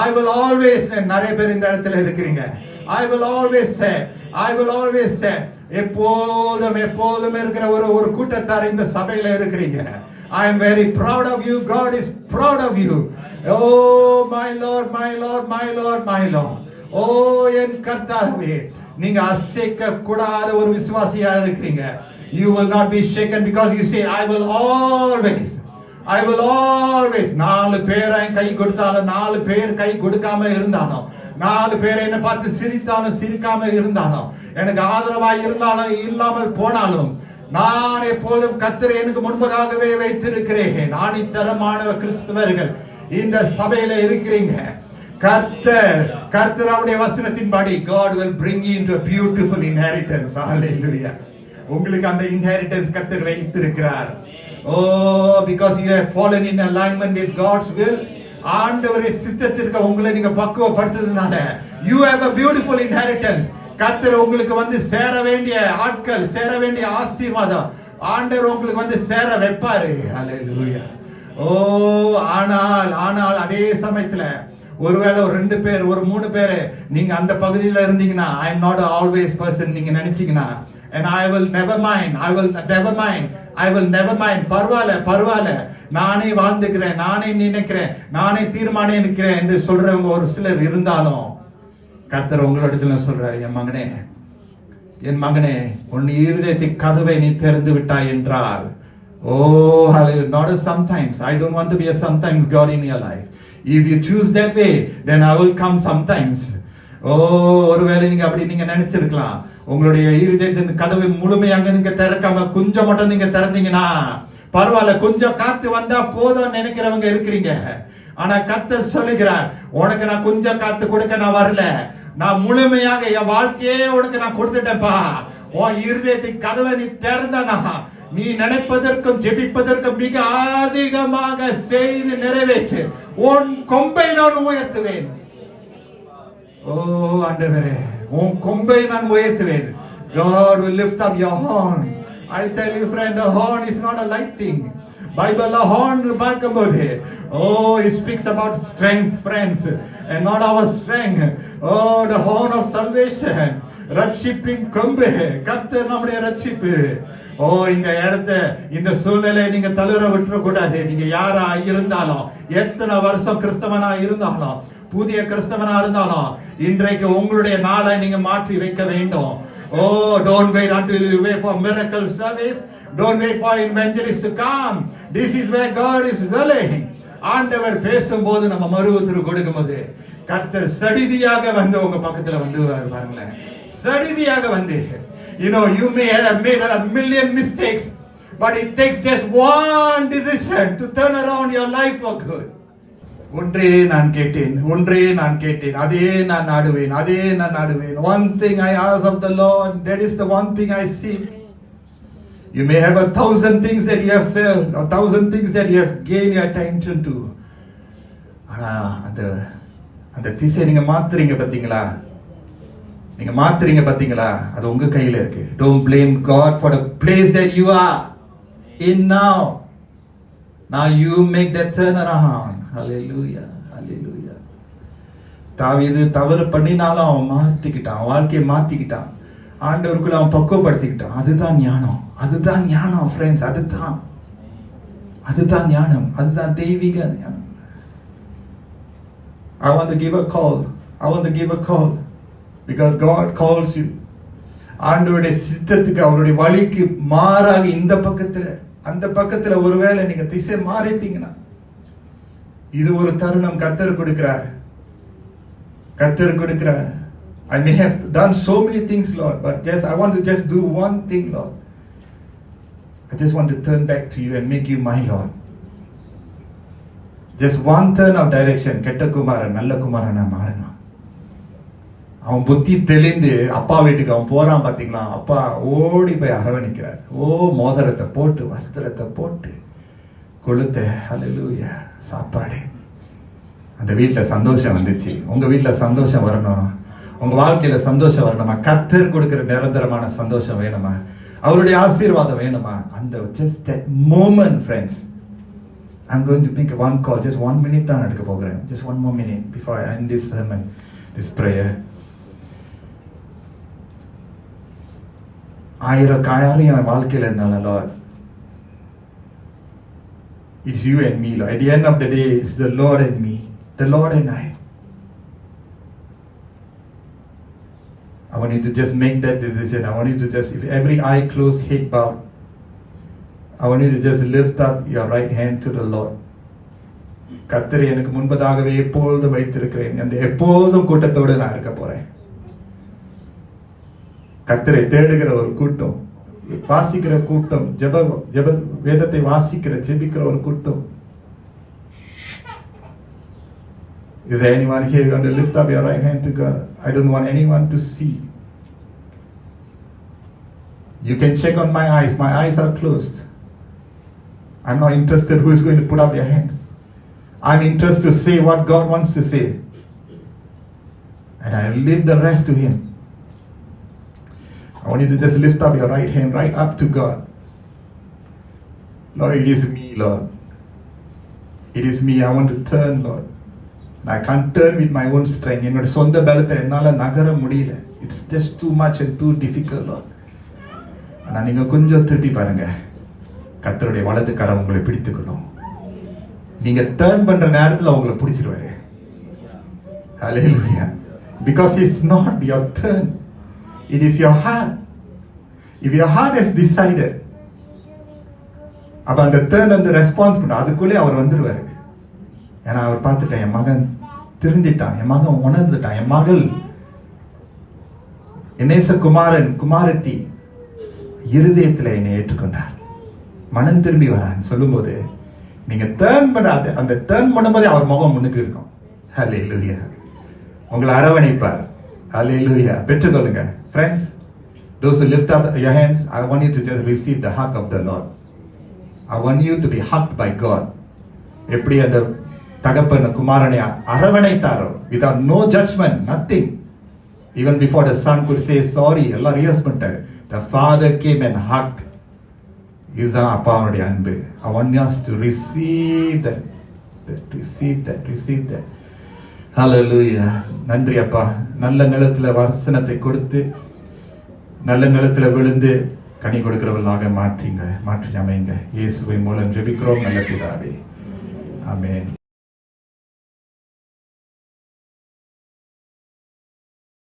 I will always. நிறைய பேர் இந்த இடத்துல இருக்கிறீங்க. I will always say. எப்போதும் இருக்கிற ஒரு கூட்டத்தார் இந்த சபையில இருக்கிறீங்க. I am very proud of you. God is proud of you. Oh, my Lord, my Lord, my Lord, my Lord. Oh, என் கர்த்தாவே, நீங்க அசைக்க கூடாத ஒரு விசுவாசியா இருக்கிறீங்க. You will not be shaken because you say, I will always. I will always 4 பேரை கை கொடுத்தாலும் 4 பேர் கை கொடுக்காம இருந்தாலும் 4 பேர் என்ன பார்த்து சிரித்தாலும் சிரிக்காம இருந்தாலும் எனக்கு ஆதரவாய் இருந்தாலும் இல்லாமல் போனாலும் நான் எப்போதும் கர்த்தரை எனக்கு முன்பதாகவே வைத்திருக்கிறேன். ஆணித்தரமான கிறிஸ்தவர்கள் இந்த சபையில இருக்கிறீங்க. கர்த்தர் அவருடைய வசனத்தின்படி God will bring you into a beautiful inheritance. Hallelujah. உங்களுக்கு அந்த inheritance கர்த்தர் வைத்திருக்கிறார். Oh, because you have fallen in alignment with God's will. ஆண்டவருடைய சித்தத்திற்கு உங்களை நீங்க பக்குவப்படுத்துறதுனால you have a beautiful inheritance. கர்த்தர் உங்களுக்கு சேர வேண்டிய ஆட்கள், சேர வேண்டிய ஆசீர்வாதம் ஆண்டவர் உங்களுக்கு சேர வைப்பாரு. Hallelujah. ஓ, ஆனால் அதே சமயத்துல ஒருவேளை ஒரு 2 பேர் ஒரு 3 பேர் நீங்க அந்த பகுதியில இருந்தீங்கன்னா I am not always person நீங்க நினைச்சீங்கன்னா and I will never mind பரவாயில்ல நானே வாழ்ந்துக்கிறேன், நானே நினைக்கிறேன், நானே தீர்மானம் நினைக்கிறேன் என்று சொல்றவங்க ஒரு சிலர் இருந்தாலும் கர்த்தர் உங்களிடத்துல சொல்றாரு, என் மகனே உன் இருதயத்தின் கதவை நீ திறந்து விட்டாய் என்றார். Oh, hallelujah. Not a sometimes. I don't want to be a sometimes God in your life. If you choose that way, then I will come sometimes. ஒருவேளை நீங்க அப்படி நீங்க நினைச்சிருக்கலாம். உங்களுடைய இருதயத்தின் கதவை முழுமையாக நீங்க திறக்காம கொஞ்சம் மட்டும் நீங்க திறந்தீங்கன்னா பரவாயில்ல, கொஞ்சம் காத்து வந்தா போதும் நினைக்கிறவங்க இருக்கிறீங்க. ஆனா கர்த்தர் சொல்லுகிறார், உனக்கு நான் கொஞ்சம் காத்து கொடுக்க நான் வரல, நான் முழுமையாக என் வாழ்க்கையே உனக்கு நான் கொடுத்துட்டேன்ப்பா. உன் இருதயத்தின் கதவை நீ திறந்தனா நீ நினைப்பதற்கும் ஜெபிப்பதற்கும் மிக அதிகமாக செய்து நிறைவேற்று. உன் கொம்பை நான் உயர்த்துவேன். ஓ ஆண்டவரே, உன் கொம்பை நான் உயர்த்துவேன். God will lift up your horn. I tell you friend, the horn is not a light thing. Bible the horn பார்க்கும்போது it speaks about strength, friends, and not our strength. The horn of salvation, ரட்சிப்பின் கொம்பு கர்த்தர் நம்முடைய ரட்சிப்பு. இந்த இடத்தை இந்த சூழ்நிலை நீங்க தளர விட்டுற கூடாது. நீங்க யாரா இருந்தாலும், எத்தனை வருஷம் கிறிஸ்தவனா இருந்தாலும், புதிய கிறிஸ்தவனா இருந்தாலும், இன்றைக்கு உங்களுடைய நாளை நீங்க மாற்றி வைக்க வேண்டும். Don't wait until you wait for miracle service. Don't wait for evangelists to come. This is where God is willing. ஆண்டவர் பேசும்போது நம்ம மறுவுத்திரு கொடுக்கும்போது கர்த்தர் சடிதியாக வந்து உங்க பக்கத்துல வந்து பாருங்களேன், சடிதியாக வந்து you may have made a million mistakes, but it takes just one decision to turn around your life for good. ஒன்றே நான் கேட்டேன், அதே நான் நாடுவேன். One thing I ask of the Lord, that is the one thing I seek. You may have 1,000 things that you have failed, or 1,000 things that you have gained your attention to. அந்த திசை நீங்க மாத்துறீங்க பாத்தீங்களா, அது உங்க கையில இருக்கு. Don't blame God for the place that you are in now. Now you make that turn around. Hallelujah. தாவீது தவறு பண்ணினாலும் அவன் மாத்திக்கிட்டான், வாழ்க்கையை மாத்திக்கிட்டான், ஆண்டவருக்குள்ள அவன் பக்குவப்படுத்திக்கிட்டான். அதுதான் ஞானம் friends. அதுதான் ஞானம், அதுதான் தெய்வீக ஞானம். I want to give a call because God calls you. ஆண்டவருடைய சித்தத்துக்கு, அவருடைய வழிக்கு மாறாக இந்த பக்கத்துல அந்த பக்கத்துல ஒருவேளை நீங்க திசை மாறிட்டீங்கன்னா இது ஒரு தருணம் கர்த்தர் கொடுக்கிறார். I may have done so many things, Lord, but I want to just do one thing, Lord. I just want to turn back to you and make you my Lord. Just one turn of direction. கெட்ட குமாரன் நல்ல குமாரனா மாறணும். அவன் புத்தி தெளிந்து அப்பா வீட்டுக்கு அவன் போறான் பாத்தீங்களா, அப்பா ஓடி போய் அரவணைக்கிறார். மோதிரத்தை போட்டு வஸ்திரத்தை போட்டு கொளுத்த ஹல்லேலூயா சாப்பாடு. அந்த வீட்டுல சந்தோஷம் வந்துச்சு. உங்க வீட்டுல சந்தோஷம் வரணும், உங்க வாழ்க்கையில சந்தோஷம் வரணுமா, கர்த்தர் கொடுக்கிற நிரந்தரமான சந்தோஷம் வேணுமா, அவருடைய ஆசீர்வாதம் வேணுமா, அந்த just that moment friends. I'm going to make one call, just 1 minute தான் எடுக்க போகிறேன். Just 1 more minute before I end this sermon, this prayer. ஆயிரம் என் வாழ்க்கையில இருந்தாலும் Lord, it's you and me, Lord. At the end of the day, it's the Lord and me, the Lord and I. I want you to just make that decision. I want you to just, if every eye closed, head bowed, I want you to just lift up your right hand to the Lord. கர்த்தரை எனக்கு முன்பதாகவே எப்பொழுதும் வைத்திருக்கிறேன். அந்த எப்பொழுதும் கூட்டத்தோடு நான் இருக்க போறேன். கர்த்தரை தேடுகிற ஒரு கூட்டம், வாசிக்கிற கூட்டம், ஜெப வேதத்தை ஜெபிக்கிற ஒரு கூட்டம். Is there anyone here going to lift up your right hand to God? I don't want anyone to see. You can check on my eyes. My eyes are closed. I'm not interested who is going to put up their hands. I'm interested to say what God wants to say. And I leave the rest to Him. I want you to just lift up your right hand right up to God. Lord, it is me, Lord. It is me. I want to turn, Lord. And I can't turn with my own strength. என்னோட சொந்த பலத்தை என்னால நகர முடியல. It's just too much and too difficult, Lord. ஆனா நீங்க கொஞ்சம் திருப்பி பாருங்க. கர்த்தருடைய வலது கரம் உங்களை பிடித்துக்கணும். நீங்க டர்ன் பண்ற நேரத்துல உங்களை பிடிச்சிருவாரு. Hallelujah. Because it's not your turn. It is your heart. If your heart has decided, அப்ப அந்த டர்ன் வந்து ரெஸ்பான்ஸ் பண்ண அதுக்குள்ளே அவர் வந்துருவாரு. ஏன்னா அவர் பார்த்துட்டேன், என் மகன் திருந்திட்டான், என் மகன் உணர்ந்துட்டான், என் மகள் நேச குமாரன் குமாரத்தி இருதயத்துல என்னை ஏற்றுக்கொண்டார், மனம் திரும்பி வரான்னு சொல்லும்போது நீங்க டர்ன் பண்ணாத அந்த டர்ன் பண்ணும்போதே அவர் முகம் முன்னுக்கு இருக்கும். ஹல்லேலூயா. உங்களை அரவணைப்பார். ஹல்லேலூயா. பெற்றுக்கொள்ளுங்க. Friends, those who lift up your hands, I want you to just receive the hug of the Lord. I want you to be hugged by God. எப்படி அந்த தகப்பன் குமாரனை அரவணைத்தாரோ, without no judgment, nothing. Even before the son could say sorry, எல்லாம் reus பண்ணிட்டாரு. The father came and hugged. இதுதான் அப்பாவுடைய அன்பு. I want us to receive that. Receive that. Hallelujah. நன்றி அப்பா. நல்ல நிலத்துல வசனத்தை கொடுத்து நல்ல நிலத்துல விழுந்து கனி கொடுக்கிறவர்களாக மாற்றி அமைங்க. இயேசுவின் மூலம் ஜெபிக்கிறோம் நல்ல பிதாவே. ஆமென்.